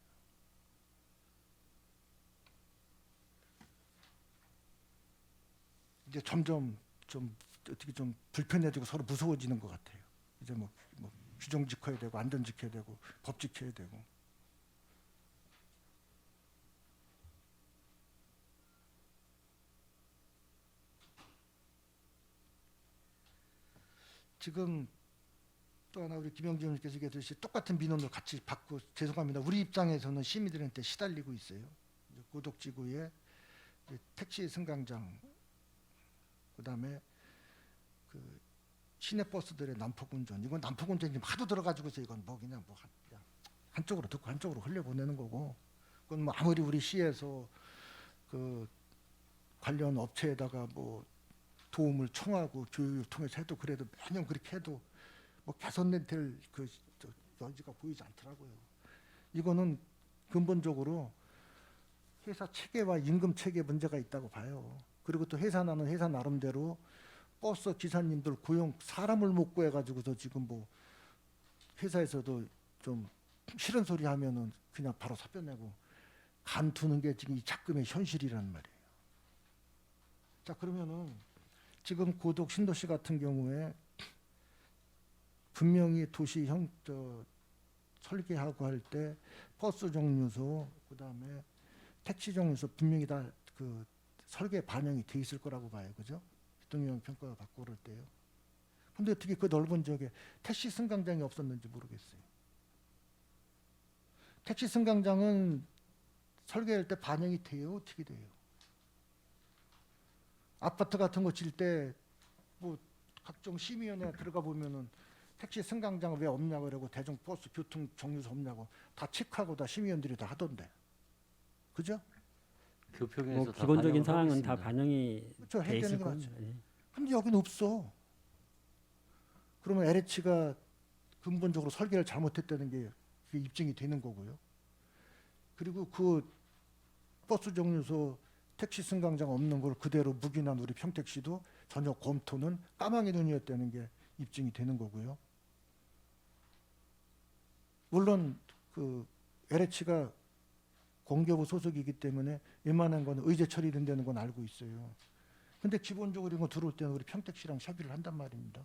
이제 점점 좀 어떻게 좀 불편해지고 서로 무서워지는 것 같아요. 이제 뭐 규정 지켜야 되고 안전 지켜야 되고 법 지켜야 되고. 지금 또 하나 우리 김영진 의원님께서 얘기했듯이 똑같은 민원을 같이 받고 죄송합니다. 우리 입장에서는 시민들한테 시달리고 있어요. 고덕지구에 택시 승강장, 그다음에 그 시내버스들의 난폭운전, 이건 난폭운전이 하도 들어가지고서 이건 뭐 그냥 한쪽으로 듣고 한쪽으로 흘려보내는 거고, 그건 뭐 아무리 우리 시에서 그 관련 업체에다가 뭐 도움을 청하고 교육을 통해서 해도 그래도 매년 그렇게 해도 뭐 개선될 그 여지가 보이지 않더라고요. 이거는 근본적으로 회사 체계와 임금 체계 문제가 있다고 봐요. 그리고 또 회사는 회사 나름대로 버스 기사님들 고용 사람을 못 구해가지고서 지금 뭐 회사에서도 좀 싫은 소리 하면은 그냥 바로 사표 내고 간두는 게 지금 이 작금의 현실이란 말이에요. 자, 그러면은 지금 고덕 신도시 같은 경우에 분명히 도시 설계하고 할 때 버스 정류소, 그다음에 택시 정류소 분명히 다 그 설계 반영이 돼 있을 거라고 봐요. 그죠? 교통영향 평가 받고 그럴 때요. 근데 어떻게 그 넓은 지역에 택시 승강장이 없었는지 모르겠어요. 택시 승강장은 설계할 때 반영이 돼요? 어떻게 돼요? 아파트 같은 거 질 때 뭐 각종 심의위원회 들어가 보면은 택시 승강장 왜 없냐고 그러고 대중버스 교통 정류소 없냐고 다 체크하고 다 심의위원들이 다 하던데. 그죠? 교평에서 뭐 다 기본적인 반영을 하고 사항은 다 있습니다. 반영이 그렇죠. 돼 있을 해결하는 게 거예요. 맞죠. 예. 근데 여기는 없어. 그러면 LH가 근본적으로 설계를 잘못했다는 게 그게 입증이 되는 거고요. 그리고 그 버스 정류소 택시 승강장 없는 걸 그대로 묵인한 우리 평택시도 전혀 검토는 까마귀 눈이었다는 게 입증이 되는 거고요. 물론 그 LH가 공기업부 소속이기 때문에 웬만한 건 의제 처리된다는 건 알고 있어요. 근데 기본적으로 이거 들어올 때는 우리 평택시랑 협의를 한단 말입니다.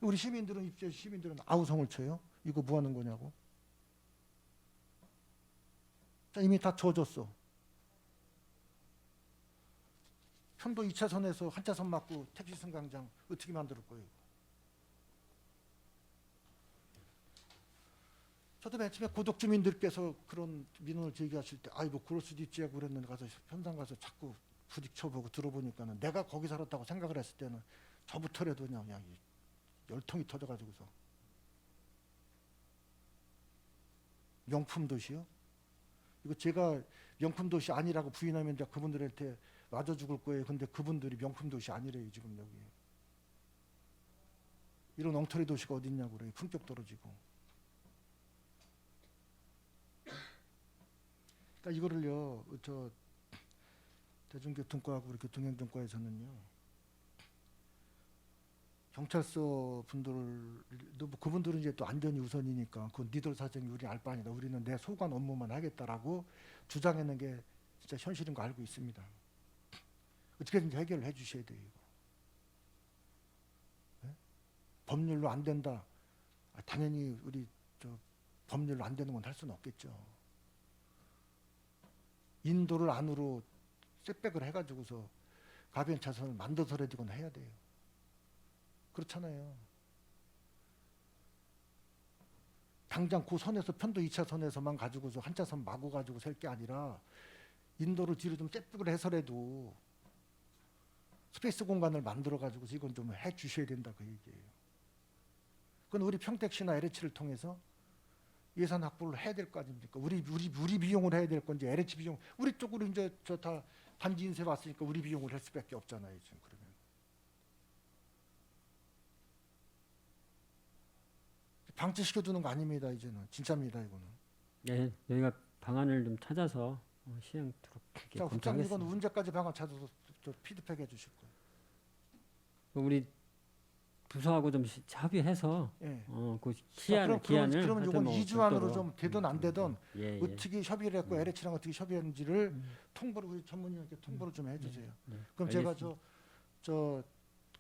우리 시민들은 아우성을 쳐요. 이거 뭐 하는 거냐고. 자, 이미 다 젖었어. 편도 2차선에서 한 차선 막고 택시 승강장 어떻게 만들 거예요? 저도 맨 처음에 고덕 주민들께서 그런 민원을 제기하실 때 아이고 그럴 수도 있지 하고 그랬는데 가서 현장 가서 자꾸 부딪혀보고 들어보니까는 내가 거기 살았다고 생각을 했을 때는 저부터라도 그냥 열통이 터져가지고서 명품 도시요? 이거 제가 명품 도시 아니라고 부인하면 이제 그분들한테 맞아 죽을 거예요. 근데 그분들이 명품 도시 아니래요 지금 여기. 이런 엉터리 도시가 어디 있냐고 그래요. 품격 떨어지고. 그러니까 이거를요, 저 대중교통과하고 우리 교통행정과에서는요, 경찰서 분들도 뭐 그분들은 이제 또 안전이 우선이니까 그건 니들 사정이 우리 알 바 아니다. 우리는 내 소관 업무만 하겠다라고 주장하는 게 진짜 현실인 거 알고 있습니다. 어떻게든지 해결을 해주셔야 돼요. 이거. 네? 법률로 안 된다. 당연히 우리 법률로 안 되는 건 할 수는 없겠죠. 인도를 안으로 셋백을 해가지고서 가변 차선을 만들어서라도 해야 돼요. 그렇잖아요. 당장 그 선에서 편도 2차선에서만 가지고서 한 차선 마구 가지고 셀 게 아니라 인도를 뒤로 좀 셋백을 해서라도 스페이스 공간을 만들어 가지고서 이건 좀 해주셔야 된다 그 얘기예요. 그건 우리 평택시나 LH를 통해서 예산 확보를 해야 될 거 아닙니까? 우리 비용을 해야 될 건지 LH 비용 우리 쪽으로 이제 저 다 반지 인쇄 왔으니까 우리 비용을 할 수밖에 없잖아요 지금 그러면. 방치시켜두는 거 아닙니다 이제는 진짜입니다 이거는. 예, 저희가 방안을 좀 찾아서 시행토록 이렇게 자 국장님 이건 검토하겠습니다. 언제까지 방안 찾아서 저 피드백해 주실 거예요. 우리 부서하고 좀 합의해서 예. 그 그러면 기한을 그러면 이건 하여튼 뭐 2주 안으로 별도로, 좀 되든 안 되든 예, 예. 어떻게 협의를 했고 LH랑 어떻게 협의했는지를 통보를 우리 전문위원께 통보를 좀 해주세요. 그럼 제가 저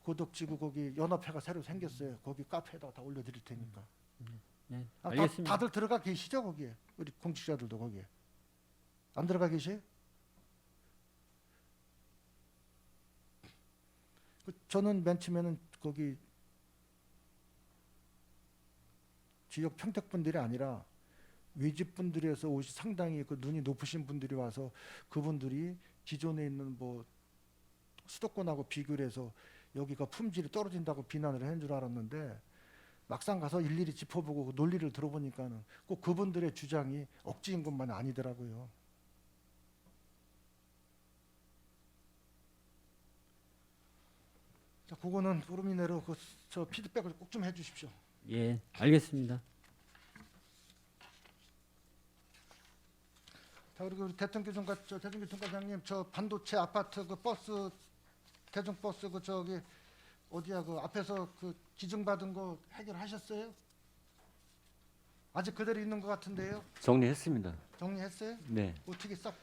고덕지구 거기 연합회가 새로 생겼어요. 거기 카페에다가 다 올려드릴 테니까. 네, 아, 알겠습니다. 다들 들어가 계시죠 거기에? 우리 공직자들도 거기에 안 들어가 계세요? 저는 맨 처음에는 거기 지역 평택 분들이 아니라 외집 분들에서 오시 상당히 그 눈이 높으신 분들이 와서 그분들이 기존에 있는 뭐 수도권하고 비교를 해서 여기가 품질이 떨어진다고 비난을 한 줄 알았는데 막상 가서 일일이 짚어보고 그 논리를 들어보니까는 꼭 그분들의 주장이 억지인 것만 아니더라고요. 자, 그거는 포르미네로 저 피드백을 꼭 좀 해주십시오. 예, 알겠습니다. 자, 그리고 우리 대통교통과장님 저 반도체 아파트 그 버스 대중버스 그 저기 어디야 그 앞에서 그 기증받은 거 해결하셨어요? 아직 그대로 있는 것 같은데요? 정리했습니다. 정리했어요? 네. 어떻게 싹?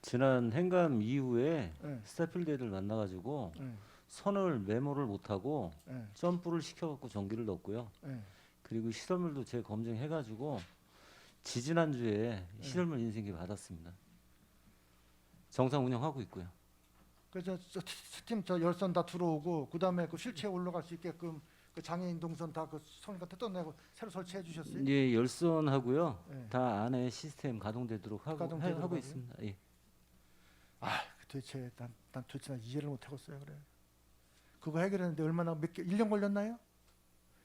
지난 행감 이후에 네. 스태필드를 만나가지고 네. 선을 메모를 못하고 네. 점프를 시켜갖고 전기를 넣었고요. 네. 그리고 시설물도 재검증해가지고 지지난주에 시설물 인증기 받았습니다. 정상 운영하고 있고요. 그래서 스팀 저 열선 다 들어오고 그 다음에 그 실체에 올라갈 수 있게끔 그 장애인 동선 다 그 선과 뜯어내고 새로 설치해 주셨어요? 예, 열선하고요. 네. 다 안에 시스템 가동되도록 하고 가동되도록 하고 하고요? 있습니다. 예. 아, 도대체 난 도대체 이해를 못 하겠어요 그래. 그거 해결했는데 얼마나 1년 걸렸나요?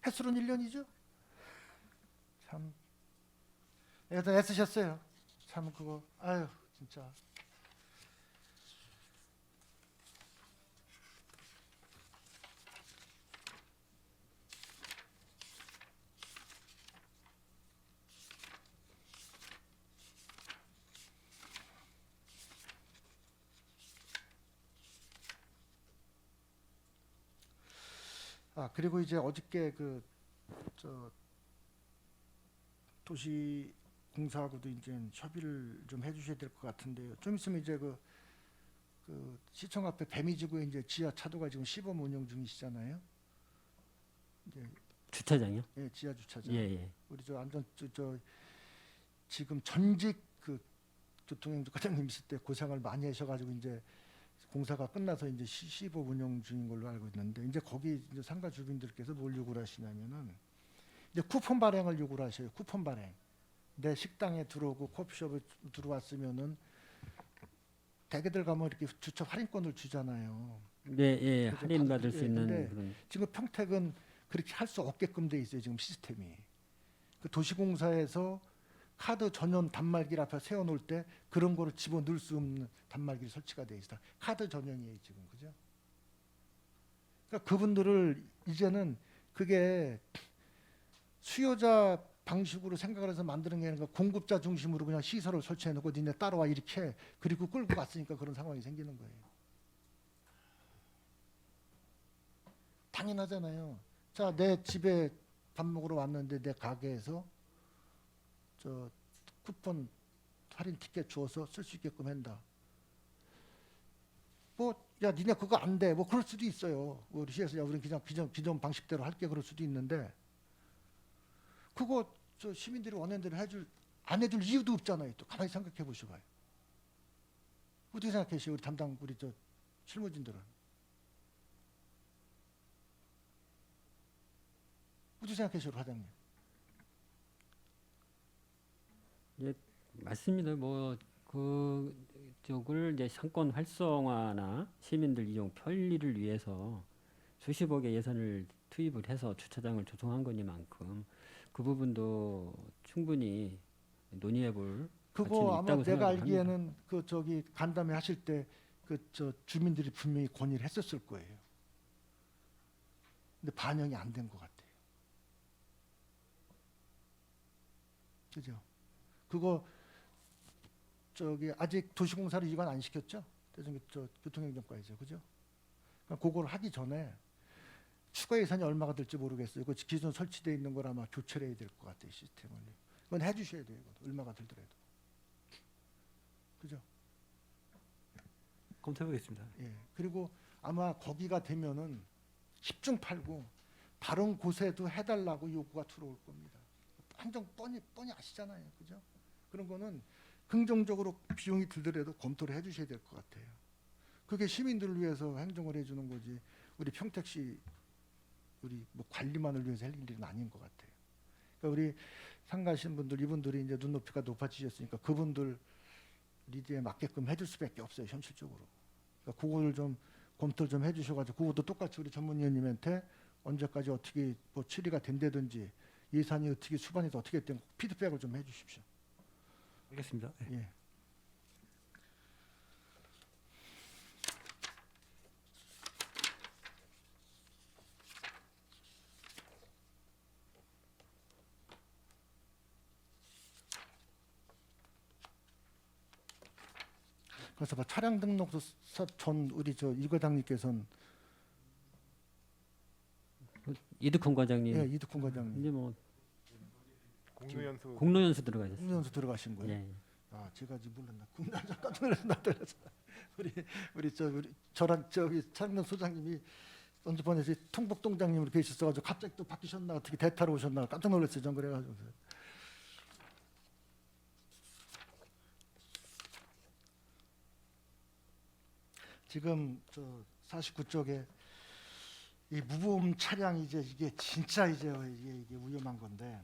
횟수로는 1년이죠? 참 일단 애쓰셨어요. 참 그거 아유 진짜. 아 그리고 이제 어저께 그 저 도시 공사하고도 이제 협의를 좀 해주셔야 될 것 같은데요. 좀 있으면 이제 그 시청 앞에 배미지구에 이제 지하 차도가 지금 시범 운영 중이시잖아요. 이제 주차장이요? 예, 지하 주차장. 예, 예. 우리 저 안전 저 지금 전직 그 교통행정 과장님 있을 때 고생을 많이 하셔가지고 이제 공사가 끝나서 이제 시범 운영 중인 걸로 알고 있는데 이제 거기 이제 상가 주민들께서 뭘 요구를 하시냐면은 이제 쿠폰 발행을 요구를 하셔요. 쿠폰 발행. 내 식당에 들어오고 커피숍에 들어왔으면은 대개들 가면 이렇게 주차 할인권을 주잖아요. 네, 예, 그래서 할인 받을 수 예, 있는 근데 그런. 지금 평택은 그렇게 할 수 없게끔 돼 있어요. 지금 시스템이. 그 도시공사에서 카드 전용 단말기를 앞에 세워놓을 때 그런 거를 집어넣을 수 없는 단말기를 설치가 돼 있다. 카드 전용이에요 지금 그죠? 그러니까 그분들을 이제는 그게 수요자 방식으로 생각을 해서 만드는 게 아니라 공급자 중심으로 그냥 시설을 설치해놓고 니네 따라와 이렇게 해. 그리고 끌고 갔으니까 그런 상황이 생기는 거예요. 당연하잖아요. 자, 내 집에 밥 먹으러 왔는데 내 가게에서 저 쿠폰 할인 티켓 주어서 쓸 수 있게끔 한다. 뭐, 야, 니네 그거 안 돼. 뭐 그럴 수도 있어요. 우리 시에서 야, 우리는 그냥 기존 방식대로 할게 그럴 수도 있는데 그거 저 시민들이 원하는 대로 안 해줄 이유도 없잖아요. 또 가만히 생각해 보셔봐요. 어떻게 생각하세요, 우리 담당 우리 저 실무진들은? 어떻게 생각하세요, 과장님? 예, 맞습니다. 뭐 그쪽을 이제 상권 활성화나 시민들 이용 편리를 위해서 수십억의 예산을 투입을 해서 주차장을 조성한 거니만큼 그 부분도 충분히 논의해볼 그거 가치는 아마 있다고 내가 생각을 알기에는 그 저기 간담회 하실 때 그 저 주민들이 분명히 건의를 했었을 거예요. 근데 반영이 안 된 것 같아요. 그죠? 그거 저기 아직 도시공사를 이관 안 시켰죠? 교통행정과에서 그죠? 그러니까 그걸 하기 전에 추가 예산이 얼마가 될지 모르겠어요. 그 기존 설치되어 있는 걸 아마 교체를 해야 될 것 같아요, 시스템을. 그건 해주셔야 돼요. 이건. 얼마가 들더라도. 그죠? 검토해보겠습니다. 예. 그리고 아마 거기가 되면은 10중 8구 다른 곳에도 해달라고 요구가 들어올 겁니다. 한정 뻔히 아시잖아요, 그죠? 그런 거는 긍정적으로 비용이 들더라도 검토를 해주셔야 될 것 같아요. 그게 시민들을 위해서 행정을 해주는 거지. 우리 평택시 우리 뭐 관리만을 위해서 할 일은 아닌 것 같아요. 그러니까 우리 상가하신 분들 이분들이 이제 눈높이가 높아지셨으니까 그분들 리드에 맞게끔 해줄 수밖에 없어요, 현실적으로. 그러니까 그거를 좀 검토를 좀 해주셔가지고 그것도 똑같이 우리 전문위원님한테 언제까지 어떻게 뭐 처리가 된다든지 예산이 어떻게 수반해서 어떻게 된 피드백을 좀 해주십시오. 알겠습니다. 네. 예. 그래서 뭐 차량 등록서 전 우리 저 이과장님께서는 이득훈 과장님 예, 이득훈 과장님 이제 뭐 공유연수 공로연수 들어가셨어요. 훈련소 들어가신 거예요. 예. 아 제가 지금 몰랐나. 군단장 깜짝 놀랐어. 우리 저랑 저기 차량 소장님이 언제번에 통복동장님으로 계셨어가지고 갑자기 또 바뀌셨나 어떻게 대타로 오셨나 깜짝 놀랐어요. 전 그래가지고. 지금 저 49쪽에 이 무보험 차량 이게 진짜 이게 위험한 건데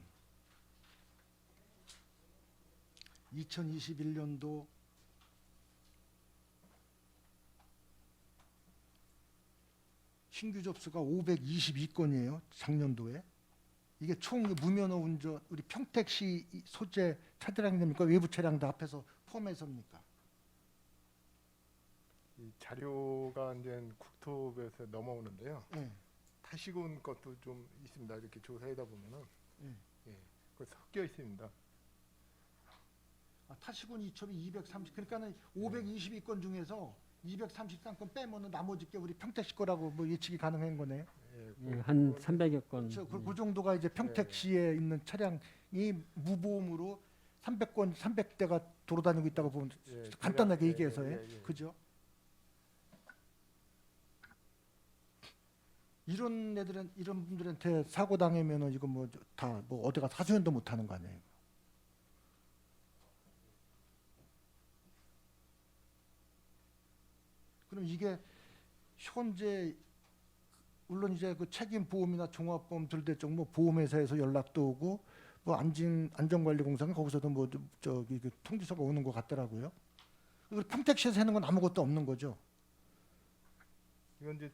2021년도 신규 접수가 522건이에요. 작년도에. 이게 총 무면허 운전 우리 평택시 소재 차량입니까? 외부 차량 다 합해서 포함해서입니까? 이 자료가 이제 국토부에서 넘어오는데요. 예. 타시군 것도 좀 있습니다. 이렇게 조사하다 보면은 예, 그 섞여 있습니다. 타시군 이첩이 230 그러니까는 522건 중에서 233건 빼면은 나머지 게 우리 평택시 거라고 뭐 예측이 가능한 거네. 예, 예, 한 300여 건. 그 정도가 이제 평택시에 있는 차량이 무보험으로 300대가 돌아다니고 있다고 보면 예, 간단하게 대략, 얘기해서 예. 그죠? 이런 애들은 이런 분들한테 사고 당하면은 이거 뭐 다 뭐 어디 가서 하소연도 못 하는 거 아니에요. 그럼 이게 현재 물론 이제 그 책임 보험이나 종합보험 들대쪽 뭐 보험회사에서 연락도 오고 뭐 안전관리공사는 거기서도 뭐 저기 그 통지서가 오는 것 같더라고요. 그리고 평택시에서 하는 건 아무것도 없는 거죠. 이건 이제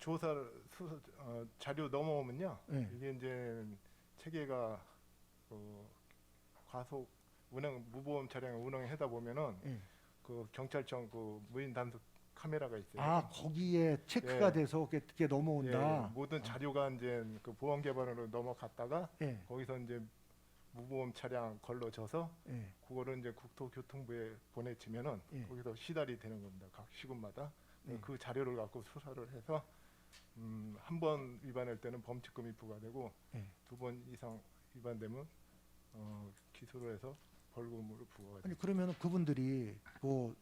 자료 넘어오면요. 예. 이게 이제 체계가 과속 운행 무보험 차량을 운행하다 보면은 예. 그 경찰청 그 무인 단속 카메라가 있어요. 아 거기에 체크가 예. 돼서 그게 넘어온다. 예, 모든 자료가 이제 그 보험 개발으로 넘어갔다가 예. 거기서 이제 무보험 차량 걸러져서 예. 그거를 이제 국토교통부에 보내치면은 예. 거기서 시달이 되는 겁니다. 각 시군마다 예. 그 자료를 갖고 수사를 해서 한 번 위반할 때는 범칙금이 부과되고 예. 2번 이상 위반되면 기소를 해서 벌금으로 부과가 아니 됩니다. 그러면은 그분들이 뭐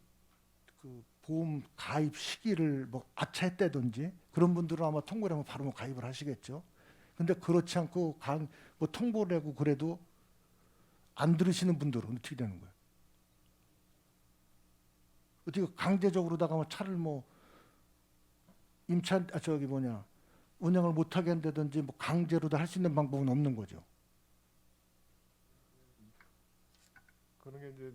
그 보험 가입 시기를 뭐 아차했다든지 그런 분들은 아마 통보를 하면 바로 뭐 가입을 하시겠죠. 근데 그렇지 않고 뭐 통보를 하고 그래도 안 들으시는 분들은 어떻게 되는 거예요? 어떻게 강제적으로다가 뭐 차를 뭐 운영을 못하게 한다든지 뭐 강제로도 할 수 있는 방법은 없는 거죠. 그런 게 이제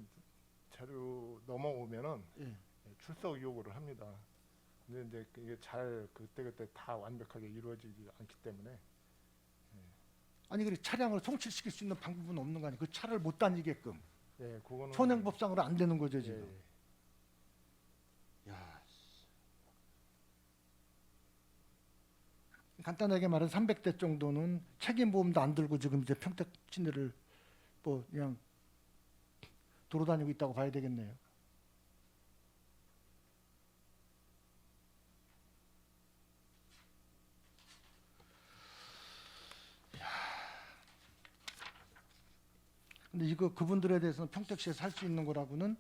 자료 넘어오면은 예. 출석 요구를 합니다. 근데 이제 이게 잘 그때그때 다 완벽하게 이루어지지 않기 때문에 아니 그래 차량을 송치시킬 수 있는 방법은 없는 거 아니에요? 그 차를 못 다니게끔 예, 그거는 현행법상으로 안 되는 거죠 예, 지금. 야. 간단하게 말해서 300대 정도는 책임보험도 안 들고 지금 이제 평택 시내를 뭐 그냥 돌아다니고 있다고 봐야 되겠네요. 근데 이거 그분들에 대해서는 평택시에 살 수 있는 거라고는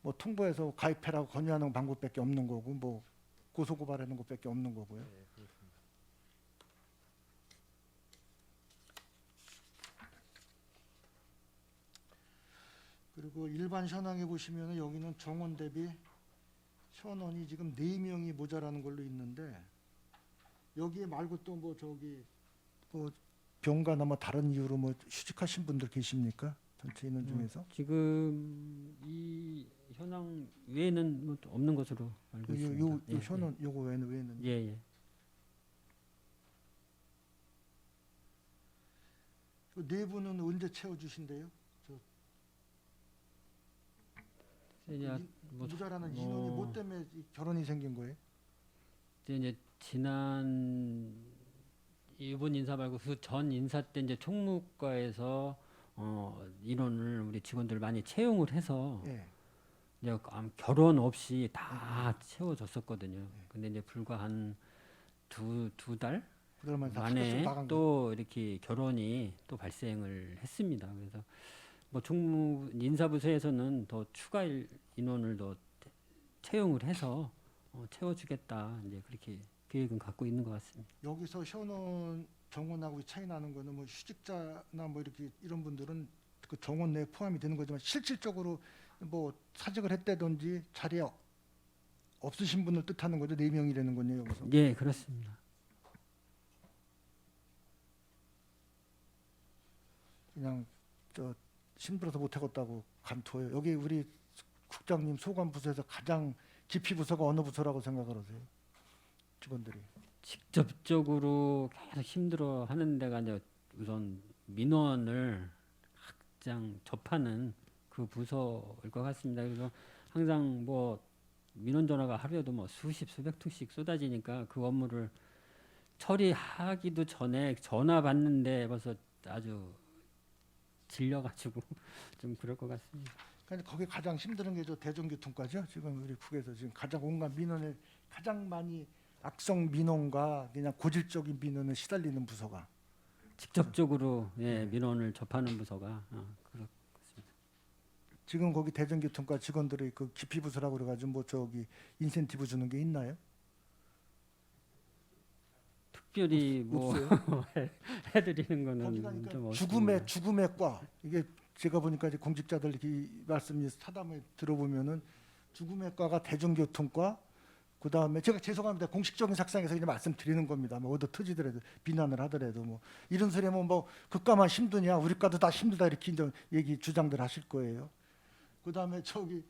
뭐 통보해서 가입해라고 권유하는 방법밖에 없는 거고 뭐 고소고발하는 것밖에 없는 거고요. 예, 그렇습니다. 그리고 일반 현황에 보시면은 여기는 정원 대비 현원이 지금 4명이 모자라는 걸로 있는데 여기에 말고 또 뭐 저기 뭐 병가나 뭐 다른 이유로 뭐 휴직하신 분들 계십니까? 전체 인원 중에서? 지금 이 현황 외에는 뭐또 없는 것으로 알고 있습니다. 요 현원 요거 외에는 예, 예. 그 네 분은 언제 채워 주신대요? 이제 뭐 모자라는 뭐- 인원이 뭐 때문에 이 결혼이 생긴 거예요? 이제 지난 이번 인사 말고 그 전 인사 때 이제 총무과에서 인원을 우리 직원들 많이 채용을 해서 예. 이제 결혼 없이 다 채워졌었거든요. 근데 이제 불과 한 두 달 그러면 다 만에 스트레스 나간 거예요. 또 이렇게 결혼이 또 발생을 했습니다. 그래서 뭐 총무 인사부서에서는 더 추가 인원을 더 채용을 해서 채워주겠다 이제 그렇게 계획은 갖고 있는 것 같습니다. 여기서 현원 정원하고 차이 나는 거는 뭐 휴직자나 뭐 이렇게 이런 분들은 그 정원 내에 포함이 되는 거지만 실질적으로 뭐 사직을 했다든지 자리에 없으신 분을 뜻하는 거죠. 4명이라는 건요 여기서. 예, 그렇습니다. 그냥 저 힘들어서 못 하겠다고 감토해요. 여기 우리 국장님 소관부서에서 가장 깊이 부서가 어느 부서라고 생각을 하세요? 직원들이. 직접적으로 계속 힘들어 하는 데가 이제 우선 민원을 가장 접하는 그 부서일 것 같습니다. 그래서 항상 뭐 민원 전화가 하루에도 뭐 수십 수백 통씩 쏟아지니까 그 업무를 처리하기도 전에 전화 받는데 벌써 아주 질려가지고 좀 그럴 것 같습니다. 그러니까 거기 가장 힘든 게 저 대전교통과죠. 지금 우리 국에서 지금 가장 온갖 민원을 가장 많이 악성 민원과 그냥 고질적인 민원을 시달리는 부서가. 직접적으로 예, 민원을 접하는 부서가 그렇습니다. 지금 거기 대전교통과 직원들의 그 기피 부서라고 그래가지고 뭐 저기 인센티브 주는 게 있나요? 특별히 뭐 해드리는 거기 거는 가니까 좀 어렵습니다. 죽음의 과 이게 제가 보니까 이제 공직자들 이렇게 말씀이 사담을 들어보면은 죽음의 과가 대전교통과 그 다음에 제가 죄송합니다 공식적인 sak상에서 그냥 말씀드리는 겁니다. 뭐 얻어 터지더라도 비난을 하더라도 뭐 이런 소리 하면 뭐 그과만 힘드냐 우리 과도 다 힘들다 이렇게 이제 얘기 주장들 하실 거예요. 그 다음에 저기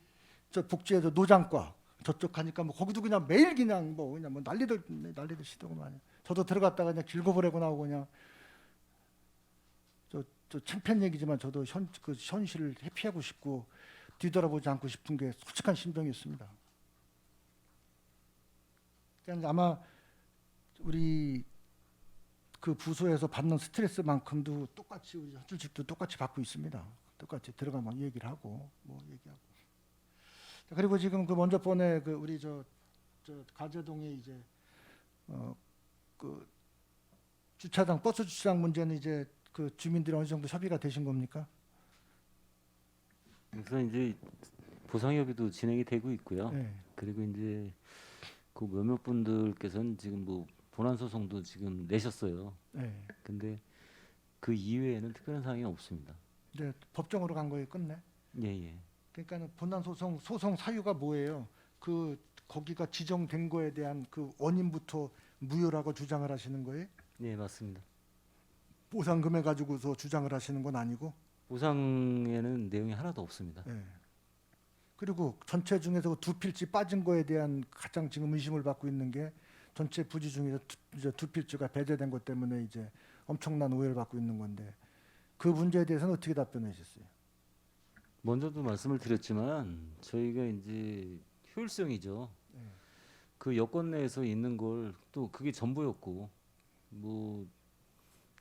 저 복지에도 노장과 저쪽 가니까 뭐 거기도 그냥 매일 그냥 뭐 난리들 시더구만. 저도 들어갔다가 그냥 길고보내고 나오고 그냥 저 창피한 얘기지만 저도 그 현실을 회피하고 싶고 뒤돌아보지 않고 싶은 게 솔직한 심정이었습니다. 그러니까 아마 우리 그 부서에서 받는 스트레스만큼도 똑같이 우리 현출직도 똑같이 받고 있습니다. 똑같이 들어가면 얘기를 하고 뭐 얘기하고. 자, 그리고 지금 그 먼저 번에 그 우리 저 가재동에 이제 그 주차장 버스 주차장 문제는 이제 그 주민들이 어느 정도 협의가 되신 겁니까? 우선 이제 보상협의도 진행이 되고 있고요. 네. 그리고 이제 그 몇몇 분들께서는 지금 뭐 본안 소송도 지금 내셨어요. 네. 근데 그 이외에는 특별한 사항이 없습니다. 이제 법정으로 간 거에 끝내. 예. 그러니까는 본안 소송 사유가 뭐예요? 그 거기가 지정된 거에 대한 그 원인부터 무효라고 주장을 하시는 거예요? 예, 맞습니다. 보상금에 가지고서 주장을 하시는 건 아니고. 보상에는 내용이 하나도 없습니다. 예. 그리고 전체 중에서 두 필지 빠진 거에 대한 가장 지금 의심을 받고 있는 게 전체 부지 중에서 두 필지가 배제된 것 때문에 이제 엄청난 오해를 받고 있는 건데 그 문제에 대해서는 어떻게 답변하셨어요? 먼저도 말씀을 드렸지만 저희가 이제 효율성이죠. 네. 그 여권 내에서 있는 걸 또 그게 전부였고 뭐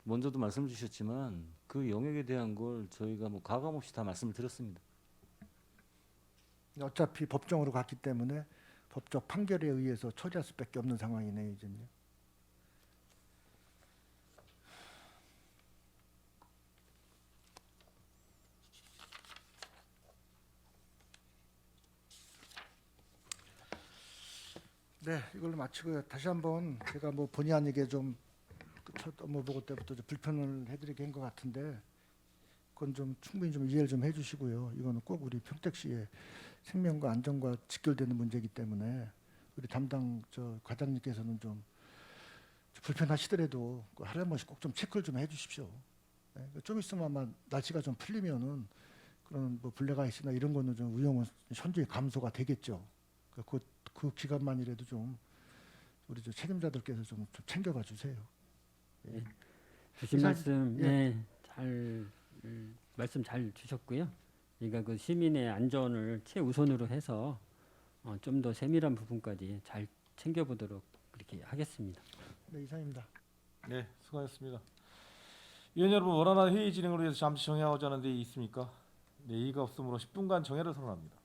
먼저도 말씀 주셨지만 그 영역에 대한 걸 저희가 뭐 가감 없이 다 말씀을 드렸습니다. 어차피 법정으로 갔기 때문에 법적 판결에 의해서 처리할 수밖에 없는 상황이네요, 이제는요. 네, 이걸로 마치고요. 다시 한번 제가 뭐 본의 아니게 좀 첫 업무 보고 때부터 좀 불편을 해드리게 한 것 같은데 그건 좀 충분히 좀 이해를 좀 해주시고요. 이거는 꼭 우리 평택시의 생명과 안전과 직결되는 문제이기 때문에 우리 담당 저 과장님께서는 좀 불편하시더라도 하루에 한 번씩 꼭 좀 체크를 좀 해주십시오. 네, 좀 있으면 아마 날씨가 좀 풀리면은 그런 뭐 블랙아이스나 이런 거는 좀 위험은 현저히 감소가 되겠죠. 그 기간만이라도 좀 우리 저 책임자들께서 좀 챙겨봐 주세요. 예. 주신 이상- 말씀 예. 잘 말씀 잘 주셨고요. 그러니까 그 시민의 안전을 최우선으로 해서 좀 더 세밀한 부분까지 잘 챙겨보도록 그렇게 하겠습니다. 네, 이상입니다. 네, 수고하셨습니다. 위원 여러분, 원활한 회의 진행을 위해서 잠시 정해하고자 하는 데 있습니까? 네, 이의가 없으므로 10분간 정회를 선언합니다.